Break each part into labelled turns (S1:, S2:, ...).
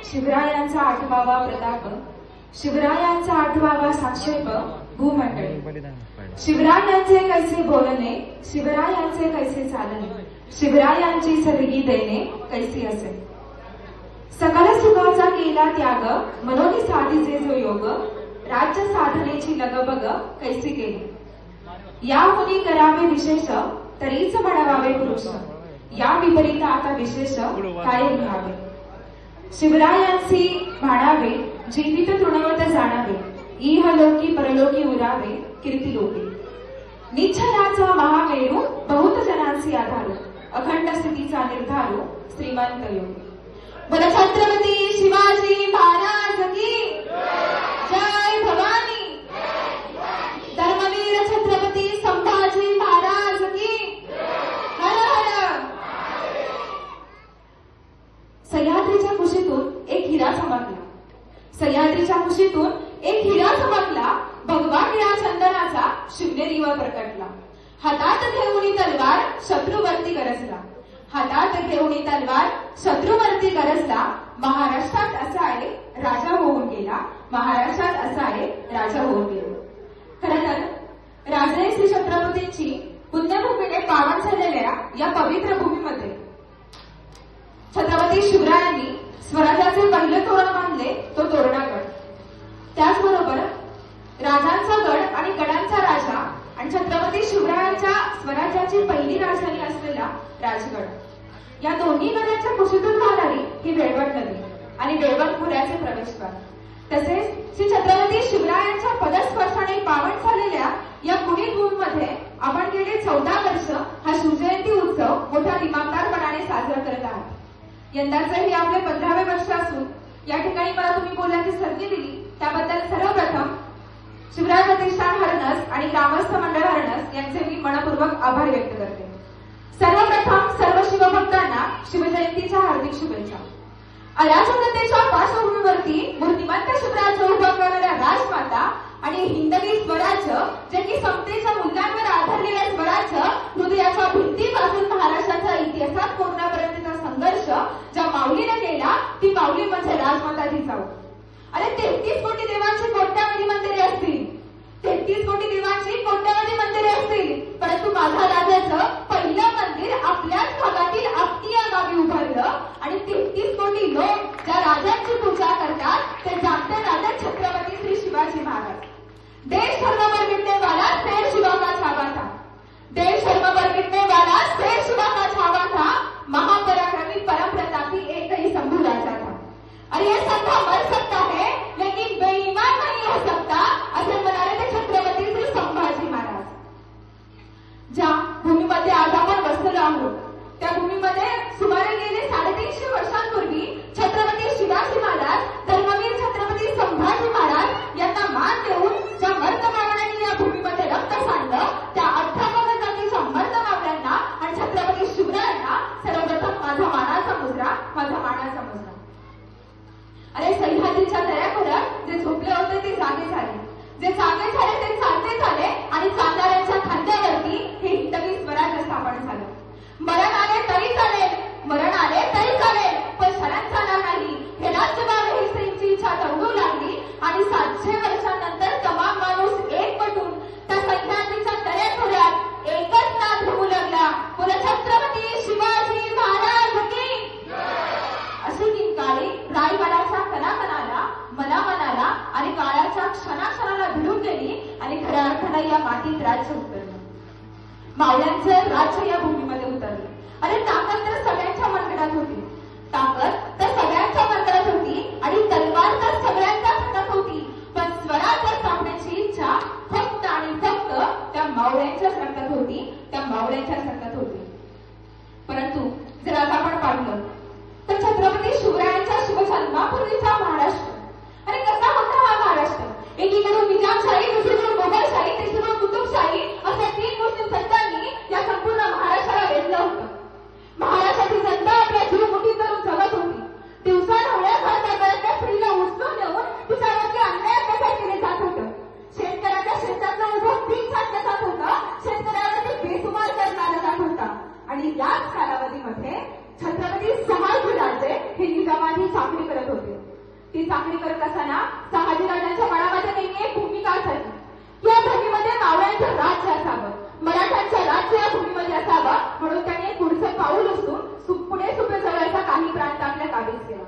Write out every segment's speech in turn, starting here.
S1: शिवरायांचा 8वा प्रताप, शिवरायांचा 8वा साक्षेप भूमंडळी। शिवरायांचे कैसे बोलणे, शिवरायांचे कैसे चालणे, शिवरायांची सर्गी देणे कैसी असे। सकल सुखाचा केला त्याग, मनोनी साधीचे जो योग, राज्य साधनेची लगबग कैसी केली। या मुनी करावे विशेष, तरीच म्हणवावे पुरुष, या विपरीत आता विशेष काय घ्यावे। शिवरायांसी भाणावे, जीवित तृणवत जाणावे, इहलोकी परलोकी उरावे कीर्ती लोकी। निश्चयाचा महामेरू, बहुत जनांसी आधारू, अखंड स्थितीचा निर्धारू, श्रीमंत योगी। बोल छत्रपती शिवाजी महाराज की जय भवानी। धर्मवीर छत्रपती संभाजी महाराज की हर हर। सह्याद्रीच्या कुशीतून एक हिरा चमकला, सह्याद्रीच्या कुशीतून एक हिरा चमकला, भगवा निळा चंदनाचा शिवनेरीवर प्रकटला। हातात घेऊन तलवार शत्रूवरती गरजला, हातात घेऊन तलवार शत्रूवरती गरजला। महाराष्ट्रात असाय राजा होऊन गेला, महाराष्ट्रात असाय राजा होऊन गेला। खरं तर राजर्षी श्री छत्रपतींची पुण्यभूमीने पावन झालेल्या या पवित्र भूमीमध्ये छत्रपती शिवरायांनी स्वराज्याचे पहिले तोरण बांधले, तो तोरणागड। त्याचबरोबर राजांचा गड आणि गडांचा राजा आणि छत्रपती शिवरायांच्या स्वराज्याची पहिली राजधानी असलेला राजगड, या दोन्ही नद्यांच्या कुशीतून वाहणारी ही बेळवट नदी आणि बेळवट खोऱ्याचे प्रवेशद्वार, तसेच श्री छत्रपती शिवरायांच्या पदस्पर्शाने पावन झालेल्या या पुणे भूमीमध्ये आपण गेले 14 वर्ष हा शिवजयंती उत्सव मोठ्या दिमागदारपणाने साजरा करत आहात। यंदाचे हे आपले 15वे वर्ष असून या ठिकाणी मला तुम्ही बोलण्याची संधी दिली त्याबद्दल सर्वप्रथम शिवराय प्रतिष्ठान हरणस आणि ग्रामस्थ मंडळ हरणस यांचे मी मनपूर्वक आभार व्यक्त करते। सर्वप्रथम सर्व शिवभक्तांना शिवजयंतीच्या हार्दिक शुभेच्छा। अराजकतेच्या पार्श्वभूमीवरती मूर्तिमंत शिवराज्य उभं करणाऱ्या राजमाता आणि हिंदवी स्वराज्य, जे की समतेच्या मूल्यांवर आधारलेले स्वराज्य, हृदयाच्या भिंतीपासून महाराष्ट्राच्या इतिहासात कोणत्यापर्यंतचा संघर्ष ज्या माऊलीने केला ती माऊली म्हणजे राजमाता जिजाऊ। अरे 33 कोटी देवांची कोट्यावधी मंदिरे असतील, 33 कोटी देवांची कोट्यावधी मंदिरे असतील, परंतु माझा राजाचं पहिलं मंदिर आपल्याच भागातील आपटी या गावी उभारलं आणि 33 कोटी लोक ज्या राजांची पूजा करतात ते जाणते राजा छत्रपती श्री शिवाजी महाराज। देश धर्म पर मिटने वाला शेर शिवा का छावा था, देश धर्म पर मिटने वाला शेर शिवा का छावा था, महापराक्रमी परम प्रतापी एक ही शंभू राजा था। अरे ये संघा मर सकता है लेकिन बेईमान नहीं हो सकता, असे म्हणाले ते छत्रपती श्री संभाजी महाराज। ज्या भूमीमध्ये आज आपण बसलेलो आहोत त्या भूमीमध्ये सुमारे गेले 350 वर्षांपूर्वी छत्रपती शिवाजी महाराज, धर्मवीर छत्रपती संभाजी महाराज यांना मान देऊन ज्या मर्दमावळ्यांनी या भूमीमध्ये रक्त सांडलं, त्या 58 जातीच्या मर्दमावळ्यांना आणि छत्रपती शिवरायांना सर्वप्रथम माझा मानाचा मुजरा, माझा मानाचा मुजरा। अरे सह्याद्रीच्या दऱ्याखोऱ्यात जे झोपले होते ते जागे झाले, जे जागे झाले ते चालते झाले आणि चालणाऱ्यांच्या खांद्यावरती हे हिंदवी स्वराज्य स्थापन झालं। मरण आले तरी चालेल, मरण आले तरी चालेल, पण शरण चालणार नाही हे राज्य व्हावे ही श्रींची इच्छा दौडू लागली आणि 700 वर्षांनंतर तमाम माणूस एकवटून त्या सह्याद्रीच्या दऱ्याखोऱ्यात एकच नाद घुमू लागला, बोल छत्रपती शिवाजी महाराज की। अशी किंकाळी रायगडाच्या कणाकणाला, मनामनाला आणि काळाच्या क्षणाक्षणाला भिडून गेली आणि खऱ्या अर्थाने या मातीत राज्य उतरलं, मावळ्यांचं राज्य या भूमीमध्ये उतरलं। अरे ताकद तर सगळ्यांच्या मनगटात होती, ताकद तर सगळ्यांच्या मनगटात होती आणि तलवार तर सगळ्यांच्याच हातात होती, पण स्वराज्य स्थापनेची इच्छा फक्त आणि फक्त त्या मावळ्यांच्याच रक्तात होती, त्या मावळ्यांच्याच रक्तात होती। परंतु जर आज आपण पाहिलं तर छत्रपती शिवरायांच्या शिवजन्मापूर्वीचा महाराष्ट्र, अरे कसा होता हा महाराष्ट्र? एकीकडून निजामशाही, दुसरीकडून मोगलशाही, तिसरीकडून कुतुबशाही अशा 3 मुस्लिम सत्तांनी या संपूर्ण महाराष्ट्राला वेधलं होतं। महाराष्ट्रातील ती चाकरी करत असताना शहाजीराजांच्या मनामध्ये नेहमी एक भूमिका असायची. या भूमीमध्ये मावळ्यांचं राज्य असावं, मराठ्यांचं राज्य या भूमीमध्ये असावं, म्हणून त्यांनी एक पुढचं पाऊल उचलून पुणे सुपेजवळचा काही प्रांत आपल्या ताब्यात केला.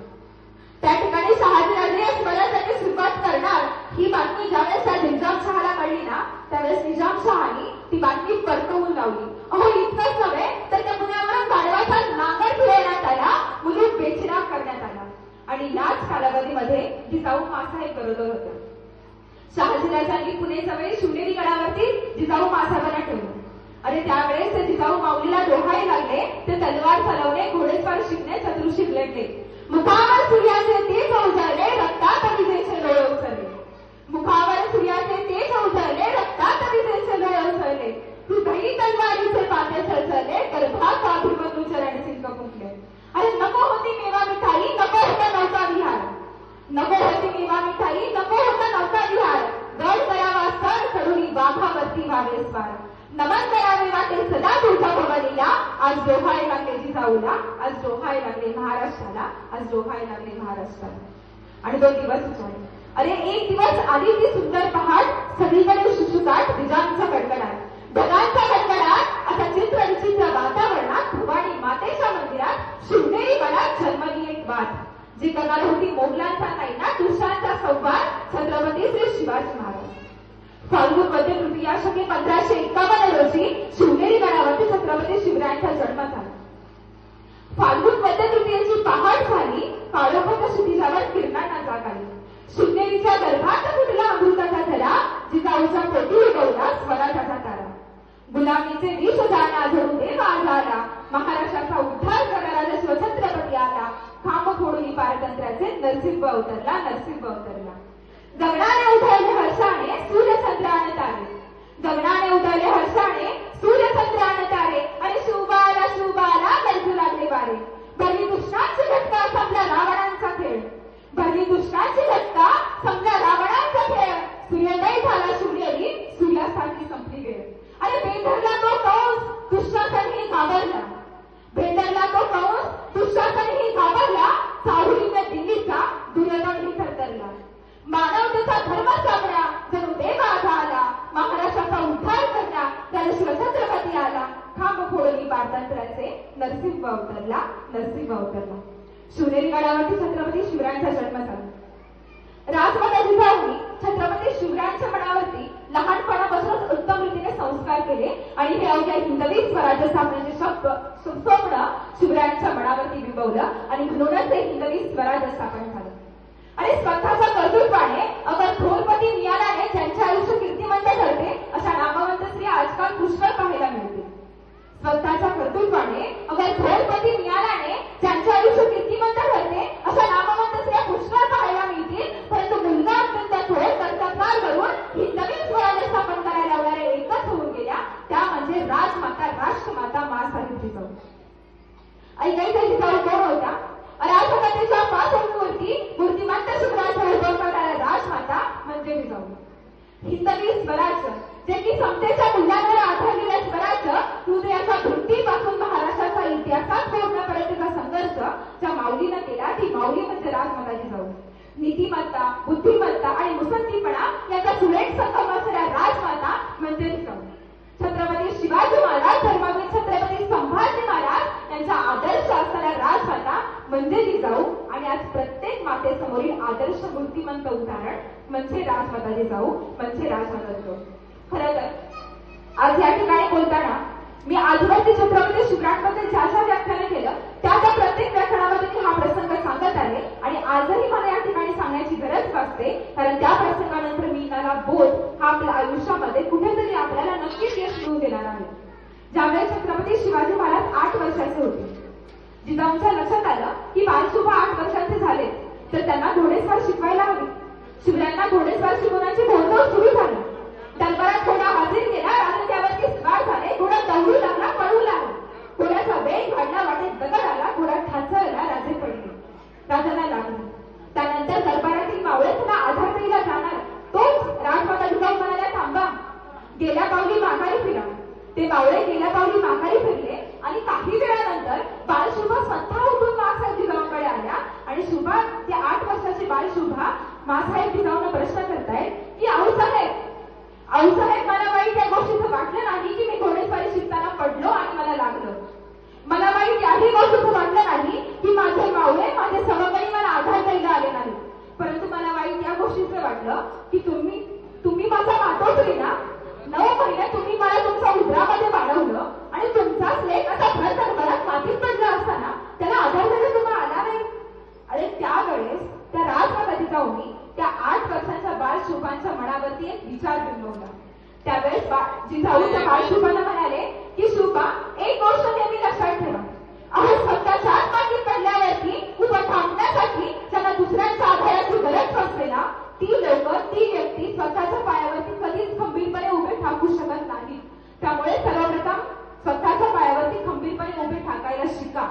S1: त्या ठिकाणी शहाजीराजे या स्वराज्याची सुरुवात करणार ही बातमी ज्यावेळेस त्या निजामशहाला कळली ना, त्यावेळेस निजामशहानी ती बातमी परतवून लावली. अहो इतकंच नव्हे तर त्या पुण्यावरून गाढवाचा नांगर फिरवण्यात आला, मुलूक बेचिराग करण्यात आला आणि याच कालावधीमध्ये जिजाऊ मासाहेब बरोबर होते. शहाजीराजांनी पुणे जवळ शिवनेरी गडावरती जिजाऊ मासाहेबांना ठेवलं. अरे त्यावेळेस ते जिजाऊ माऊलीला डोहाळे लागले, ते तलवार चालवणे, घोडेस्वार शिकणे, चतुर्शीर लढले. मुखावर सूर्याचे तेज उजळले, रक्तात विजेचे डोळे उसळले. मुखावर सूर्याचे तेज उजळले, रक्तात विजेचे डोळे उसळले. हृदयी तलवारीचे पाते सळसळले, गर्भात अभिमन्यू चरण सिंह फुंकले. अरे नको होती मेवा मिठाई, नको होता नौका विहार. नको होती मेवा मिठाई, नको होता नौका विहार. गड करावा सर, चढुनी वाघावरती व्हावे स्वार. नमन करावे वाटे सदा तुझ्या भवानीला. आज डोहाळे लागले जिजाऊला, आज डोहाळे लागले महाराष्ट्राला, आज डोहाळे लागले महाराष्ट्राला. आणि तो दिवस उजाडले. अरे एक दिवस आली ती सुंदर पहाट, सगळीकडे शुशुकाट, विजांचा कडकडाट, ढगांचा कडकडाट. असा चित्र विचित्र वातावरणात भवानी मातेच्या मंदिरात शिवनेरी गडात जन्मली एक वाट, जी करणार होती मोगलांचा नायना, दुष्टांचा संवाद, छत्रपती श्री शिवाजी महाराज. फाल्गुन मध्य तृतीया शके 1551 रोजी शिवनेरी गडावरती छत्रपती शिवरायांचा जन्म झाला. फाल्गुन मध्य तृतीयेची पहाट झाली, काळोखाच्या क्षितिजावर किरणांना जाग आली. शिवनेरीच्या गर्भात फुटला अमृताचा धरा, जिजाऊच्या पोटी उगवला स्वराज्याचा तारा. गुलामीचे विष जाणा झडू देव आज आला, महाराष्ट्राचा उद्धार करणारा स्वछत्रपती आला. खांब फोडून पारतंत्र्याचे नरसिंह अवतरला, नरसिंह अवतरला. गगनाने उधळले हर्षाने, सूर्यचंद्राने तारे. गगनाने उधळले हर्षाने, सूर्यचंद्राने तारे. आणि शिवबाला शिवबाला गरजू लागले वारे. भरली दुष्टांची घटका, संपला रावणांचा खेळ. भरली दुष्टांची घटका, संपला रावणांचा खेळ. सूर्योदय झाला शिवनेरी, सूर्यासारखी संपली वेळ. अरे भेंडरला तो कंस, दुःशासनही घाबरला. भेंडरला तो कंस, दुःशासनही घाबरला. चाहुरीने दिल्लीचा दुर्योधनही थरथरला. मानवतेचा धर्म सापडा, जणू देव आजा आला. महाराष्ट्राचा उद्धार करण्या, जणू शिवछत्रपती आला. खांब फोडली पारतंत्र्याचे, नरसिंह अवतरला, नरसिंह अवतरला. शिवनेरी गडावरती छत्रपती शिवरायांचा जन्म झाला. राजमाता जिजाऊंनी छत्रपती शिवरायांच्या मनावरती लहानपणापासूनच उत्तम रीतीने संस्कार केले आणि हे अवघ्या हिंदवी स्वराज्य स्थापनेचे स्वप्न शिवरायांच्या मनावरती बिंबवलं आणि म्हणूनच हे हिंदवी स्वराज्य स्थापन झालं. आणि स्वतःच्या कर्तृत्वाने अगर थोरपती मिळाल्याने ज्यांचे आयुष्य कीर्तिमंत ठरते, अशा नामवंत स्त्रिया आजकाल पुष्कळ पाहायला मिळते. स्वतःच्या कर्तृत्वाने अगर थोरपती मिळाल्याने ज्यांचे आयुष्य कीर्तिमंत ठरते, अशा नामवंत स्त्रिया पुष्कळ पाहायला मिळतील. परंतु मुलगा अत्यंत थोर कर्तव्यावर करून हिंदवी स्वराज्य स्थापन करायला लावणाऱ्या एकच होऊन गेल्या, त्या म्हणजे राजमाता, राष्ट्रमाता मासाहेब जिजाऊ. ऐकायचं जिजाऊ कोण होत्या? राजमातेच्या पार्श्वभूमीवरती मूर्तिमंत शुभ्राचा उद्भव करणाऱ्या राजमाता म्हणजे जिजाऊ. हिंदवी स्वराज्य, जे की समतेच्या मूल्यांवर आधारलेले स्वराज्य, हृदयाच्या भिंतीपासून महाराष्ट्राचा इतिहासात पोहोचण्यापर्यंतचा संघर्ष ज्या माऊलीनं केला, ती माऊली म्हणजे राजमाता जिजाऊ. नीतिमत्ता, बुद्धिमत्ता आणि मुसंदीपणा यांचा सुरेख संगम असणाऱ्या राजमाता म्हणजे जिजाऊ. छत्रपती शिवाजी महाराज, धर्मवीर छत्रपती संभाजी महाराज यांचा आदर्श असणाऱ्या राजमाता म्हणजे जिजाऊ. आणि आज प्रत्येक मातेसमोरील आदर्श मूर्तिमंत उदाहरण म्हणजे राजमाता जिजाऊ, म्हणजे राजमाता जिजाऊ. खरं तर आज या ठिकाणी बोलताना मी आजवरती छत्रपती शिवरायांबद्दल ज्या व्याख्यान केलं, त्या प्रत्येक व्याख्यानामध्ये मी हा प्रसंग सांगत आले आणि आजही मला या ठिकाणी सांगण्याची गरज भासते, कारण त्या प्रसंगानंतर मिळणारा बोध हा आपल्या आयुष्यामध्ये कुठेतरी आपल्याला नक्कीच यश मिळवून देणार आहे. ज्यावेळेस छत्रपती शिवाजी महाराज 8 वर्षाचे होते, जिजाऊंच्या लक्षात आलं की बालशुभा 8 वर्षांचे झाले तर त्यांना घोडेस्वार शिकवायला हवी. शिवरायांना घोडेस्वार शिकवण्याची मोडतोड सुरू झाली. दरबारात घोडा हाजीर केला, राजा त्यावरती स्वार झाले. घोडा दौडू लागला, पळू लागला. घोड्याचा वेग वाढला, वाटेत दगड आला, घोडा ठाचळला, राजे पडले. राजाला लागले. त्यानंतर दरबारातील मावळे त्यांना आधार द्यायला जाणार, तोच राजमाता जिजाऊ म्हणाल्या, थांबा, गेल्या पावली माघारी फिरा. ते मावळे गेल्या पावली माघारी फिरले आणि काही वेळानंतर बालशुभा स्वतः उठून मासाहेब जिजाऊंकडे आल्या आणि शुभा, ते 8 वर्षाची बालशुभा मासाहेब जिजाऊंना प्रश्न करतायत की आऊसाहेब मला वाईट या गोष्टीचं वाटलं नाही की मी घोडेस्वारी शिकताना पडलो आणि मला लागलं. मला वाईट याही गोष्टीचं वाटलं नाही की माझे मावळे माझे सहकारी मला आधार द्यायला आले नाही. परंतु मला वाईट या गोष्टीचं वाटलं की तुम्ही माझा मातोश्री ना, 9 महिने तुम्ही मला तुमच्या उदरामध्ये वाढवलं आणि तुमचाच लेख असा भर दरबारात मातीत पडला असताना त्याला आधार द्यायला तुम्हाला आला नाही. अरे त्यावेळेस त्या राजमाता जिजाऊंनी त्या 8 वर्षाच्या बाळ शुभांच्या मनावरती एक विचार बिंबवला. त्यावेळेस जिजाऊ त्या बाळ शुभाला म्हणाले की शुभा, एक गोष्ट नेहमी लक्षात ठेवा, अहो स्वतःच्याच मातीत पडल्यावरती उभं थांबण्यासाठी ज्यांना दुसऱ्यांच्या आधाराची गरज असते ना, ती लोक ती व्यक्ती स्वतःच्या पायावरती कधीच खंबीरपणे उभे ठाकू शकत नाही. त्यामुळे सर्वप्रथम स्वतःच्या पायावरती खंबीरपणे उभे ठाकायला शिका.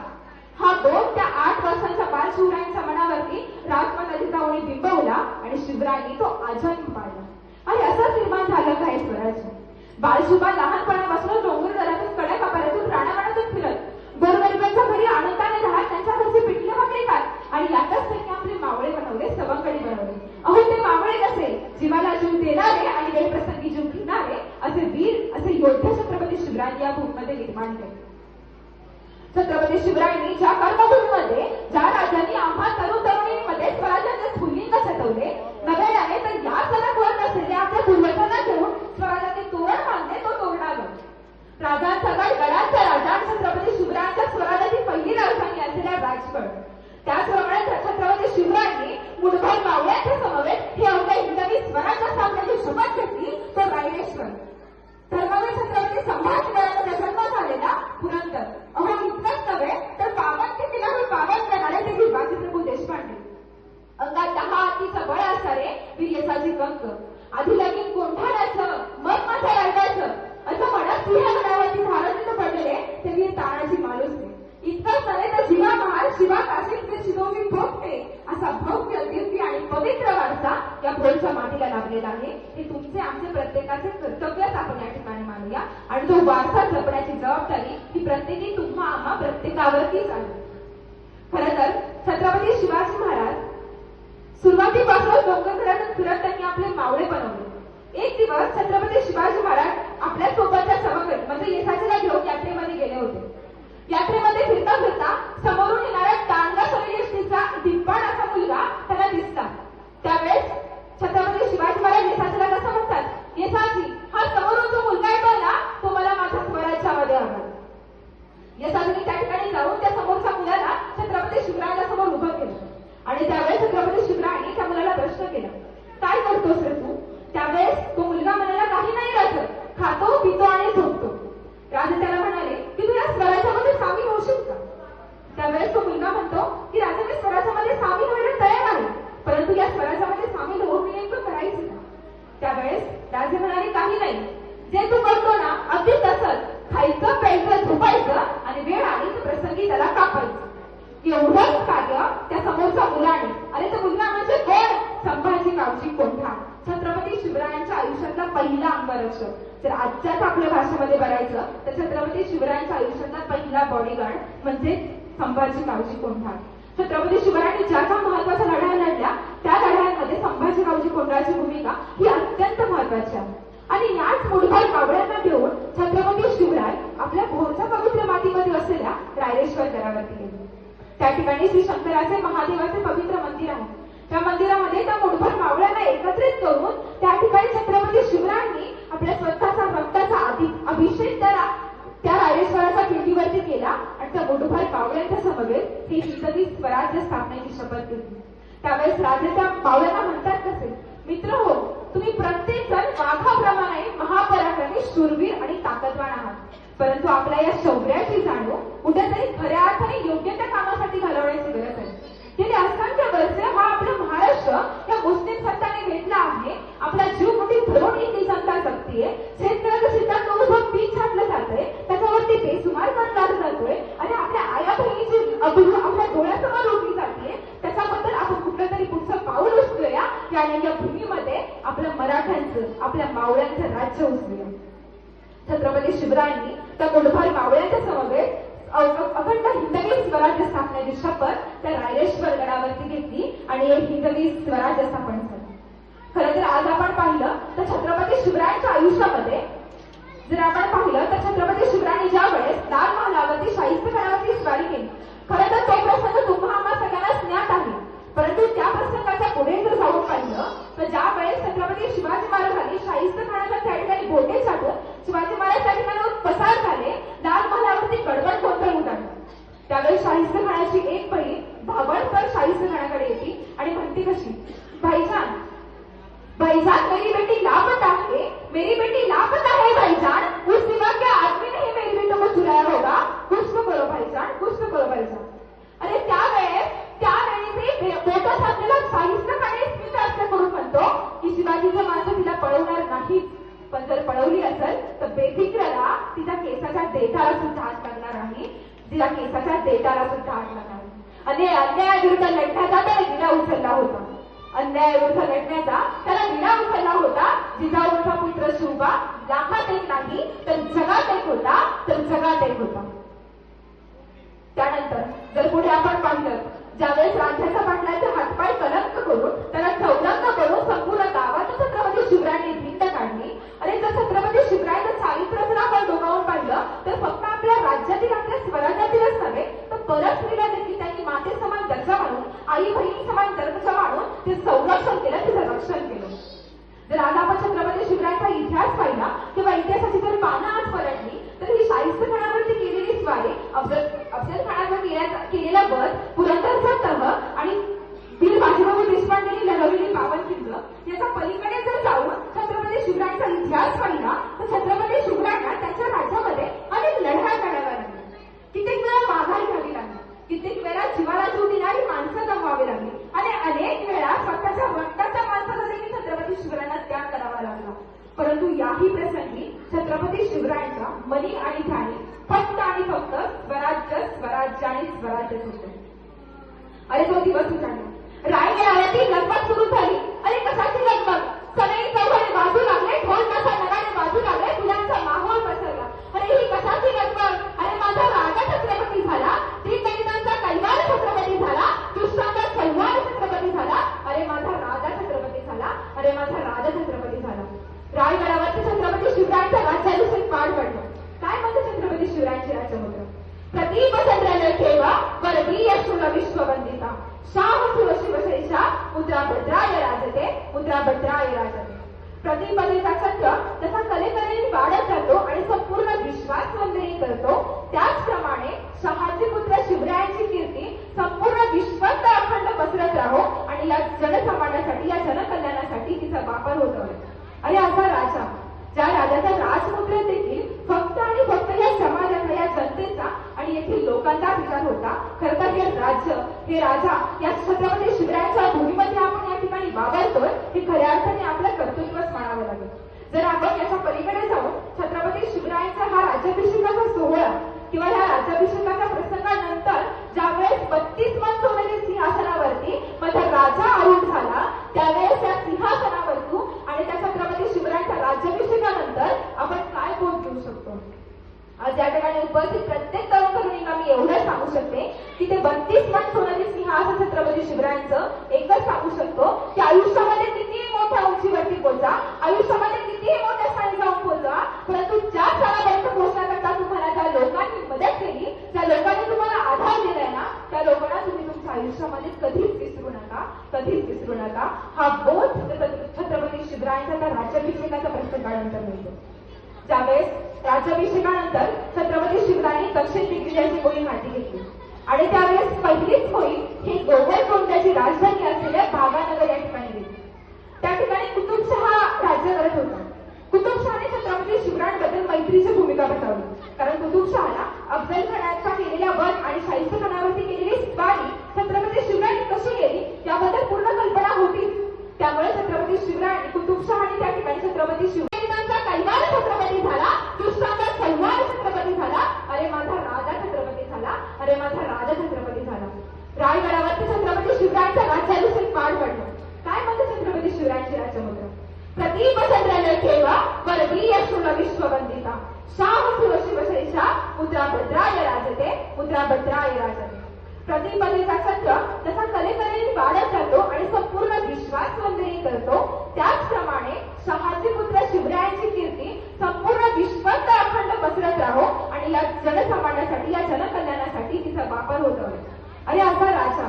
S1: हा बोध त्या 8 वर्षाच्या बाळ शिवरायांच्या मनावरती राजमाता जिजाऊंनी बिंबवला आणि शिवरायांनी तो आजन्म पाळला. आणि असंच निर्माण झालं काय स्वराज्य. बाळशुभा लहानपणापासून डोंगर दरातून कडक कपाऱ्यातून राणावनातून फिरत गोरगरिबांच्या घरी आनंदाने राहत त्यांच्या घरचे पिठले भाकरी खात आणि यातच त्यांनी आपले मावळे बनवले, सवंगडी बनवले. अहो ते मावळे कसे, जीवाला जीव देणारे आणि वेळप्रसंगी जीव घेणारे असे वीर, असे योद्धा छत्रपती शिवरायांनी या भूमीमध्ये निर्माण केले. छत्रपती शिवरायांनी ज्या कर्मभूमीमध्ये ज्या राजांनी आम्हा तरुण तरुणींमध्ये स्वराज्याचे स्फुल्लिंग सजवले, नव्याने तर या सणक होत असलेल्या आपल्या पूर्वजांना घेऊन स्वराज्याचे तोरण बांधले, तो तोरणागड. राजांचा गड, गडांचा राजा आणि छत्रपती शिवरायांच्या स्वराज्याची पहिली राजधानी असलेल्या राजगड. त्याचप्रमाणे छत्रपती शिवरायांनी मुठभर मावळ्यांच्या समवेत हे अवघ्या हिंदवी स्वराज्य स्थापनेची शपथ घेतली, तो रायरेश्वर. धर्मवीर छत्रपती संभाजीराजांचा जन्म झालेला पुरंदर. अहो इतकंच नव्हे तर पावन कितीला पावन करणारे ते विभाजी प्रभू देशपांडे. अंगात 10 हातीचं बळ असणारे वीर यशाची कंक. आधी लगीन कोंढाण्याचं मग माझ्या रायगाचं असं म्हणत सिंह गडावरती धारण पडलेले ते वीर तानाजी मालुसरे. इतकंच नव्हे तर जीवा महाल शिवा काशीचे शिरोवी भोगते असा भव्य, दिव्य आणि पवित्र वारसा या भोरच्या मातीला लाभलेला आहे. हे तुमचे आमचे प्रत्येकाचे कर्तव्यच आपण या ठिकाणी मानूया आणि तो वारसा जपण्याची जबाबदारी ही प्रत्येकी तुम्हा आम्हा प्रत्येकावरतीच आहे. खरं तर छत्रपती शिवाजी महाराज सुरुवातीपासून डोंगरकडातून फिरत त्यांनी आपले मावळे बनवले. एक दिवस छत्रपती शिवाजी महाराज आपल्या सोबतच्या सवंगडी म्हणजे यशाचीला घेऊन यात्रेमध्ये गेले होते. यात्रेमध्ये फिरता फिरता समोरून येणाऱ्या टांगा शरीरयष्टीचा दिप्पाड असा मुलगा त्याला दिसला. त्यावेळेस छत्रपती शिवाजी महाराज यशाचीला कसं म्हणतात, यशाजी, हा समोरून जो मुलगा येतोय ना, तो मला माझ्या स्वराज्यामध्ये हवा. यशाजीने त्या ठिकाणी जाऊन त्या समोरच्या मुलाला छत्रपती शिवरायांच्या समोर उभं केलं आणि त्यावेळेस छत्रपती शिवरायांनी त्या मुलाला प्रश्न केला, काय करतोस रे तू? त्यावेळेस तो मुलगा म्हणाला, काही नाही राजा, खातो पितो आणि झोपतो. राजा त्याला म्हणाले की तू या स्वराज्यामध्ये सामील होशील का? त्यावेळेस तो मुलगा म्हणतो की राजा, मी स्वराज्यामध्ये सामील व्हायला तयार आहे, परंतु या स्वराज्यामध्ये सामील होऊन मी नेमकं करायचं का? त्यावेळेस राजे म्हणाले, काही नाही, जे तू करतो ना अगदी तसंच, खायचं प्यायचं झोपायचं आणि वेळ आली तर प्रसंगी त्याला कापायचं. एवढंच कार्य त्या समोरच्या मुलाने. अरे तो मुलगा म्हणजे कोण? संभाजी गावची कोंढा, छत्रपती शिवरायांच्या आयुष्यातला पहिला अंगरक्षक. जर आजच्याच आपल्या भाषेमध्ये बघायचं तर छत्रपती शिवरायांच्या आयुष्यातला पहिला बॉडीगार्ड म्हणजे संभाजी गावची कोंढा. छत्रपती शिवरायांनी ज्या ज्या महत्वाच्या लढाया लढल्या त्या लढायांमध्ये संभाजी गावची कोंढाची भूमिका ही अत्यंत महत्वाची आहे. आणि याच मुठभर मावळ्यांना घेऊन छत्रपती शिवराय आपल्या भोरच्या पवित्र मातीमध्ये असलेल्या रायरेश्वर गडावरती गेले. त्या ठिकाणी श्री शंकराचे महादेवाचे पवित्र मंदिर आहे. त्या मंदिरामध्ये त्या मुठभर मावळ्यांना एकत्रित करून त्या ठिकाणी छत्रपती शिवरायांनी आपल्या स्वतःचा रक्ताचा अभिषेक त्या रायरेश्वराच्या पिंडीवरती केला आणि त्या मुठभर मावळ्यांच्या समवेत ही हिंदवी स्वराज्य स्थापनेची शपथ घेतली. त्यावेळेस राजे त्या मावळ्यांना म्हणतात कसे, मित्र हो, तुम्ही प्रत्येक जण वाघाप्रमाणे महापराक्रमी, शूरवीर आणि ताकदवान आहात, परंतु आपल्या या शौर्याची जाणीव कुठेतरी खऱ्या अर्थाने योग्य त्या कामासाठी घालवण्याची गरज आहे. गेले असंख्य वर्षे हा आपला महाराष्ट्र या मुस्लिम सत्ताने घेतला आहे. आपला जीव मोठी धरून इथली जनता जगतीये. शेतकऱ्याचं शेतात उभं पीक छाटलं जातंय, त्याच्यावरती बेसुमार कर लावला जातोय आणि आपल्या आया बहिणीची आपल्या डोळ्यासमोर उभी जाते. त्याच्याबद्दल आपण कुठलं तरी पुढचं पाऊल उचलूया आणि या भूमीमध्ये आपल्या मराठ्यांचं, आपल्या मावळ्यांचं राज्य उचलूया. छत्रपती शिवरायांनी त्या मुठभर मावळ्यांच्या समवेत अखंड हिंदवी स्वराज्य स्थापनेची शपथ त्या रायरेश्वर गडावरती घेतली आणि हे हिंदवी स्वराज्य स्थापन झालं. खरं तर आज आपण पाहिलं तर छत्रपती शिवरायांच्या आयुष्यामध्ये जर आपण पाहिलं तर छत्रपती शिवरायांनी ज्या वेळेस लाल महालावरती शाहिस्तेखानावरती स्वारी केली, खरं तर तो प्रसंग तुम्हा आम्हा सगळ्यांना ज्ञात आहे. परंतु त्या प्रसंगाच्या पुढे जर जाऊन पाहिलं तर ज्या वेळेस छत्रपती शिवाजी महाराजांनी शाहिस्तेखानाच्या त्या ठिकाणी बोटे छाटून शिवाजी महाराज त्या ठिकाणावर पसार झाले, लाल महालावरती गडबड गोंधळ उडाला. त्यावेळेस शाहिस्तेखानाची एक बहीण धावडकर शाहिस्तेखानाकडे येते आणि म्हणते कशी, भाईजान भाईजान मेरी बेटी लापता है, मेरी बेटी लापता है भाईजान, उस सिवा क्या आदमी ने ही मेरी बेटों को चुराया होगा, कुछ तो करो भाईजान, कुछ तो करो भाईजान. अरे त्यावेळी ते बोटं छाटलेला शाहिस्तेखान स्मित हास्य करून म्हणतो की शिवाजीचं माणसं तिला पळवणार नाही, पण जर पळवली असेल तर बेफिक्रला तिच्या केसाच्या देठाला सुद्धा हात लागणार नाही, तिला केसाच्या देठाला सुद्धा हात लागणार नाही. आणि अन्यायाविरुद्ध लढण्याचा त्याला विडा उचलला होता, अन्यायाविरुद्ध लढण्याचा त्याला विडा उचलला होता. जिजाऊचा पुत्र शिवबा लाखात एक नाही तर जगात एक होता, तर जगात एक होता. त्यानंतर जर पुढे आपण पाहिलं, ज्यावेळेस राज्याच्या पाटलाचे हातपाय कलंक करून त्याला चौरंग करून संपूर्ण गावात छत्रपती शिवरायांनी भिंत काढली. आणि जर छत्रपती शिवरायांचं चारित्र्य जर आपण डोकावून पाहिलं तर फक्त आपल्या राज्यातील आपल्या स्वराज्यातीलच नव्हे तर परत स्त्रीला देखील त्यांनी माते समान दर्जा मानून, आई बहिणी समान दर्जा मानून ते संरक्षण केलं, तिचं रक्षण केलं. जर आज आपण छत्रपती शिवरायांचा इतिहास पाहिला किंवा इतिहासाची जर पानं आज पलटली तर ही शाहिस्तेखानावरती केलेली स्वारी, अफजल खानाचा केलेला वध, पुरंदरचा तह आणि वीर बाजीराव देशपांडेंनी लढवलेली पावनखिंड, याचा पलीकडे जर जाऊन छत्रपती शिवरायांचा इतिहास पाहिला तर छत्रपती शिवरायांना त्यांच्या राज्यामध्ये अनेक लढाया कराव्या लागल्या, कित्येक वेळा माघारी घ्यावी लागली, कित्येक वेळा जीवाला जीव देणारी माणसं गमवावी लागली आणि अनेक वेळा स्वतःच्या रक्ताच्या माणसाला देखील छत्रपती शिवरायांना त्याग करावा लागला. परंतु याही प्रसंगी छत्रपती शिवरायांच्या मनी आणि ध्यानी फक्त आणि फक्त स्वराज्य स्वराज्य आणि स्वराज्यच होते. अरे तो दिवस उजाडला, रायगडावरती लगबग सुरू झाली. अरे कशाची लगबग, सनई चौघडे वाजू लागले, ढोल ताशा नगाडे वाजू लागले, फुलांचा माहोल पसरला. अरे ही कशाची लगबग, अरे माझा राजा छत्रपती झाला, दीनदलितांचा कैवार छत्रपती झाला, दुष्टांचा सैवार छत्रपती झाला, अरे माझा राजा छत्रपती झाला, अरे माझा राजा छत्रपती झाला. रायगडावरती छत्रपती शिवरायांचा राज्याभिषेक पार पडला. काय म्हणते छत्रपती शिवरायांचे राज्यमुद्रा, प्रदीप चंद्र ठेवा वरदीय शूल विश्ववंदिता, शाह शिव शिवशेषा मुद्रा भद्राय राजते, मुद्रा भद्राय राजते. प्रतिपदेचा चंद्र जसा कलेकलेने वाढत जातो आणि संपूर्ण विश्वास वंदनी करतो, त्याचप्रमाणे शहाजी पुत्र शिवरायांची कीर्ती संपूर्ण विश्वात अखंड पसरत राहो आणि या जनसमाजासाठी, या जनकल्याणासाठी तिचा वापर होत आहे. आणि असा राजा, ज्या राजाचा राजमुद्रेत देखील फक्त आणि फक्त या समाजाचा, या जनतेचा आणि येथील लोकांचा विचार होता. खरं तर हे राज्य, हे राजा या छत्रपती शिवरायांच्या भूमीमध्ये आपण या ठिकाणी वावरतोय हे खऱ्या अर्थाने आपलं कर्तृत्वच म्हणावं लागेल. जर आपण याच्या पलीकडे जाऊन छत्रपती शिवरायांचा हा राज्याभिषेकाचा सोहळा किंवा ह्या राज्याभिषेकाच्या प्रसंगानंतर ज्यावेळेस 32 मन सोनेरी सिंहासनावरती माझा राजा आरूढ झाला, त्यावेळेस त्या सिंहासनावरती आणि त्या छत्रपती शिवरायांच्या राज्याभिषेकानंतर आपण काय बोध घेऊ शकतो. आज या ठिकाणी उपस्थित प्रत्येक तरुण तरुणीला मी एवढंच सांगू शकते की ते 32 मन सोनेरी सिंहासन छत्रपती शिवरायांचं एकच सांगू शकतो की आयुष्यामध्ये कितीही मोठ्या उंचीवरती पोहोचा, आयुष्यामध्ये कितीही मोठ्या स्थानी जाऊन पोहोचा, परंतु ज्या स्थळापर्यंत पोहोचण्याकरता तुम्हाला ज्या लोकांनी मदत केली, ज्या लोकांनी तुम्हाला आधार दिलाय ना, त्या लोकांना तुम्ही तुमच्या आयुष्यामध्ये कधीच विसरू नका, कधीच विसरू नका. हा बोध छत्रपती शिवरायांच्या त्या राज्याभिषेकाच्या प्रसंगानंतर मिळतो. ज्यावेळेस राज्याभिषेकानंतर छत्रपती शिवरायांनी दक्षिण दिग्विजयाची मोहीम हाती घेतली आणि त्यावेळेस पहिलीच मोहीम ही गोवळकोंड्याची राजधानी असलेल्या भागानगर या ठिकाणी गेली. त्या ठिकाणी कुतुबशहा राज्य करत होता. कुतुबशहाने छत्रपती शिवरायांबद्दल मैत्रीची भूमिका बजावली, कारण कुतुबशहाला अफजल खानाचा केलेला वध आणि शाहिस्तेखानावरती केलेली स्वारी छत्रपती शिवरायांनी कशी केली याबद्दल पूर्ण कल्पना होती. त्यामुळे छत्रपती शिवरायांनी, कुतुबशहाने त्या ठिकाणी छत्रपती शिवरायांचा कैवार छत्रपती झाला, दुष्टांचा सैवार छत्रपती झाला, अरे माझा राजा छत्रपती झाला, अरे माझा राजा छत्रपती झाला. रायगडावरती छत्रपती शिवरायांचा राज्याभिषेक पार पडला. काय म्हणते छत्रपती शिवरायांची राज्यमुद्रा, प्रदीप चंद्र ठेवा वरदीय शूल विश्ववंदिता, शाह शिव शिवशेषा पुत्राभद्राय राजते, पुत्राभद्राय राजते. प्रतिपदेचा संच तसा कलेकलेने वाढत जातो आणि संपूर्ण विश्वास वंदनी करतो. त्याचप्रमाणे शहाजी पुत्र शिवरायांची कीर्ती संपूर्ण विश्वात अखंड पसरत राहो आणि या जनसामान्यासाठी, या जनकल्याणासाठी तिचा वापर होत आहे. अरे असा राजा,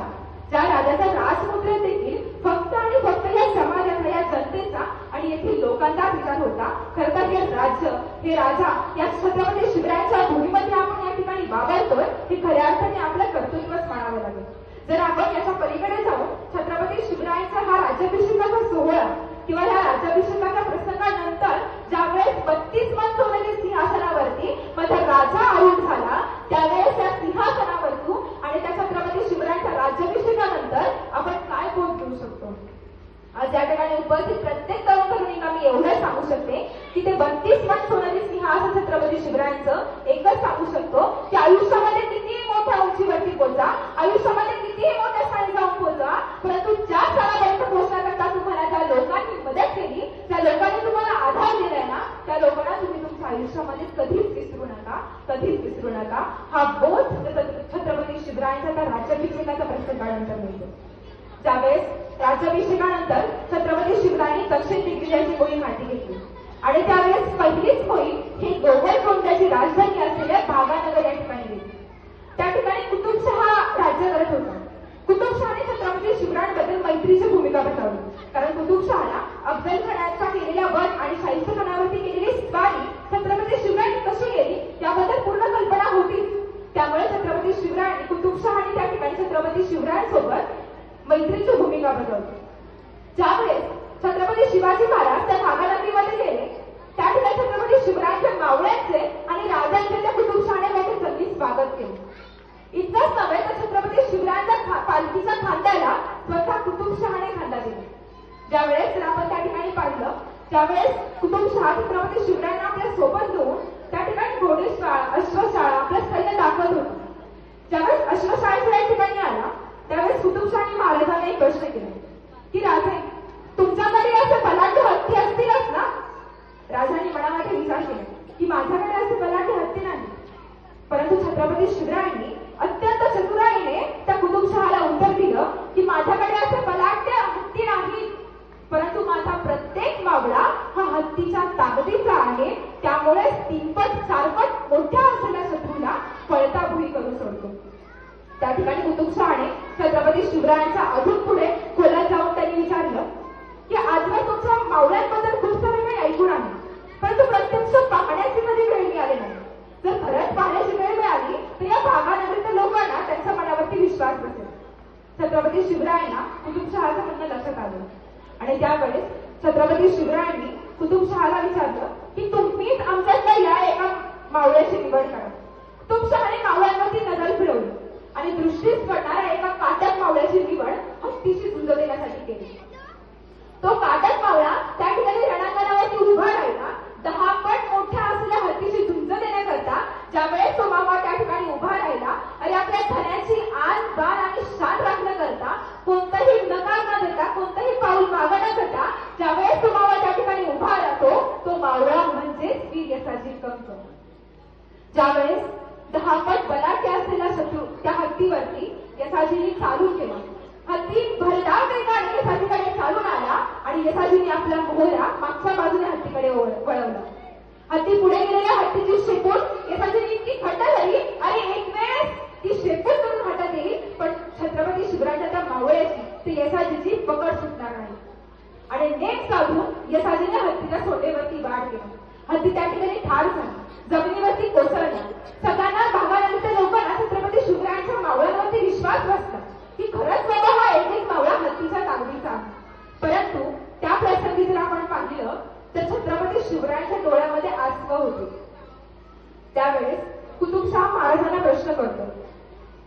S1: ज्या राजाचा राजमुद्रेत देखील फक्त आणि फक्त या समाजाचा, या जनतेचा आणि येथील लोकांचा विचार होता. खरं तर हे राज्य, हे राजा या छत्रपती शिवरायांच्या भूमीमध्ये आपण या ठिकाणी वावरतोय हे खऱ्या अर्थाने आपलं कर्तृत्वच मानावं लागेल. जर आपण याच्या पलीकडे जाऊन छत्रपती शिवरायांचा हा राज्याभिषेकाचा सोहळा किंवा या राज्याभिषेकाच्या प्रसंगानंतर ज्यावेळेस 32 मन सोनेरी सिंहासनावरती माझा राजा आरूढ झाला, त्यावेळेस त्या सिंहासनावरतून आणि त्या छत्रपती शिवरायांच्या राज्याभिषेकानंतर आपण काय बोध घेऊ शकतो? आज या ठिकाणी उपस्थित प्रत्येक तरुण तरुणींना मी एवढंच सांगू शकते की ते 32 मन सोनेरी सिंहासन छत्रपती शिवरायांचं एकच सांगू शकतो की आयुष्यामध्ये कितीही मोठ्या उंचीवरती पोहोचा, आयुष्यामध्ये कितीही मोठ्या स्थानी जाऊन पोहोचा, परंतु ज्या स्थळापर्यंत पोहोचण्याकरता तुम्हाला ज्या लोकांनी मदत केली, त्या लोकांनी तुम्हाला आधार दिलाय ना, त्या लोकांना तुम्ही तुमच्या आयुष्यामध्ये कधीच विसरू नका, कधीच विसरू नका. हा बोध छत्रपती शिवरायांच्या त्या राज्याभिषेकाचा प्रसंगानंतर मिळतो. ज्यावेळेस राज्याभिषेकानंतर छत्रपती शिवरायांनी दक्षिण दिग्विजयाची मोहीम हाती घेतली आणि त्यावेळेस पहिलीच मोहीम ही गोवळकोंड्याची राजधानी असलेल्या भागानगर या ठिकाणी घेतली. त्या ठिकाणी कुतुबशहा राज्य करत होता. कुतुबशहाने छत्रपती शिवरायांबद्दल मैत्रीची भूमिका बजावली, कारण कुतुबशहाला अफजल खानाचा केलेला वध आणि शाहिस्ते खानावरती केलेली स्वारी छत्रपती शिवरायांनी कशी केली याबद्दल पूर्ण कल्पना होतीच. त्यामुळे छत्रपती शिवरायांनी कुतुबशहाने त्या ठिकाणी छत्रपती शिवरायांसोबत मैत्रीची भूमिका बजावली. ज्यावेळेस छत्रपती शिवाजी महाराज त्या भागानगरीमध्ये गेले, त्या ठिकाणी छत्रपती शिवरायांच्या मावळ्यांचे आणि राजांचे त्या कुतुबशहाने मोठे जल्ली स्वागत केले. इतकंच नव्हे तर छत्रपती शिवरायांच्या पालखीच्या खांद्याला स्वतः कुतुबशहाने खांदा दिला. ज्यावेळेस जर आपण त्या ठिकाणी पाहिलं, त्यावेळेस कुतुबशहा छत्रपती शिवरायांना आपल्या सोबत घेऊन त्या ठिकाणी घोडेशाळा, अश्वशाळा आपलं सैन्य दाखवत होते. ज्यावेळेस अश्वशाळेच्या या ठिकाणी आला, त्यावेळेस कुतुबशहाने महाराजांना एक प्रश्न केला की राजे, तुमच्याकडे असे बलाढ्य हत्ती असतीलच ना? राजांनी मनामध्ये विचार केला की माझ्याकडे असे बलाढ्य हत्ती नाही. परंतु छत्रपती शिवरायांनी अत्यंत चतुराईने त्या कुतुबशहाला उत्तर दिलं की माझ्याकडे असे बलाढ्य हत्ती नाही, परंतु माझा प्रत्येक मावळा हा हत्तीच्या ताकदीचा आहे. त्यामुळे 3पट 4पट मोठ्या असलेल्या शत्रूला पळता भुई करू सोडतो. त्या ठिकाणी कुतुबशहाने छत्रपती शिवरायांच्या अजून पुढे खोलात जाऊन त्यांनी विचारलं की आजवर तुमच्या मावळ्यांबद्दल खूप सारे काही ऐकून आहे, परंतु प्रत्यक्ष पाहण्याची कधी वेळ मिळाली नाही. जर खरंच पाहण्याची वेळ मिळाली तर या भागानगरीच्या लोकांना त्यांच्या मनावरती विश्वास बसेल. छत्रपती शिवरायांना कुतुबशहाचं म्हणणं लक्षात आलं आणि त्यावेळेस छत्रपती शिवरायांनी कुतुबशहाला विचारलं की तुम्हीच आमच्यातल्या या एका मावळ्याची निवड करा. कुतुबशहाने मावळ्यांवरती नजर फिरवली आणि दृष्टीस पडणाऱ्या एका काटक मावळ्याची निवड हत्तीशी झुंज देण्यासाठी केली. तो काटक मावळा त्या ठिकाणी रणांगणावरती उभा राहिला. 10 पट मोठ्या असलेल्या हत्तीशी झुंज देण्याकरता ज्यावेळेस तो मावळा त्या ठिकाणी उभा राहिला आणि आपल्या धन्याची आन बाण आणि शान राखण्याकरता कोणताही नकार न देता, कोणतंही पाऊल मागे न करता ज्यावेळेस तो मावळा त्या ठिकाणी उभा राहतो, तो मावळा म्हणजेच वीर यसाजी कंस. ज्यावेळेस 10 पट बलाढ्य असलेला शत्रू त्या हत्तीवरती यसाजींनी चालून केला. हत्ती भरधाव वेगाने यसाजीकडे चालून आला आणि यसाजींनी आपला मोहरा मागच्या बाजूने हत्तीकडे वळवला. हत्ती पुढे गेलेल्या हत्तीची शेपूट यसाजींनी इतकी खड्ड झाली आणि एक वेळेस ती शेपूट करून हातात गेली, पण छत्रपती शिवरायांच्या त्या मावळ्याची ती यसाजीची पकड सुटणार नाही आणि नेम साधून यसाजीने हत्तीच्या सोंडेवरती वाढ केला. हत्ती त्या ठिकाणी ठार झाला, जमिनीवरती कोसळला. सगळ्यांना भागानगरीच्या लोकांना छत्रपती शिवरायांच्या मावळ्यांवरती विश्वास बसला की खरंच बाबा हा एक मावळा हत्तीच्या ताकदीचा आहे. परंतु त्या प्रसंगी जर आपण पाहिलं तर छत्रपती शिवरायांच्या डोळ्यामध्ये आसव होते. त्यावेळेस कुतुबशाह महाराजांना प्रश्न करतो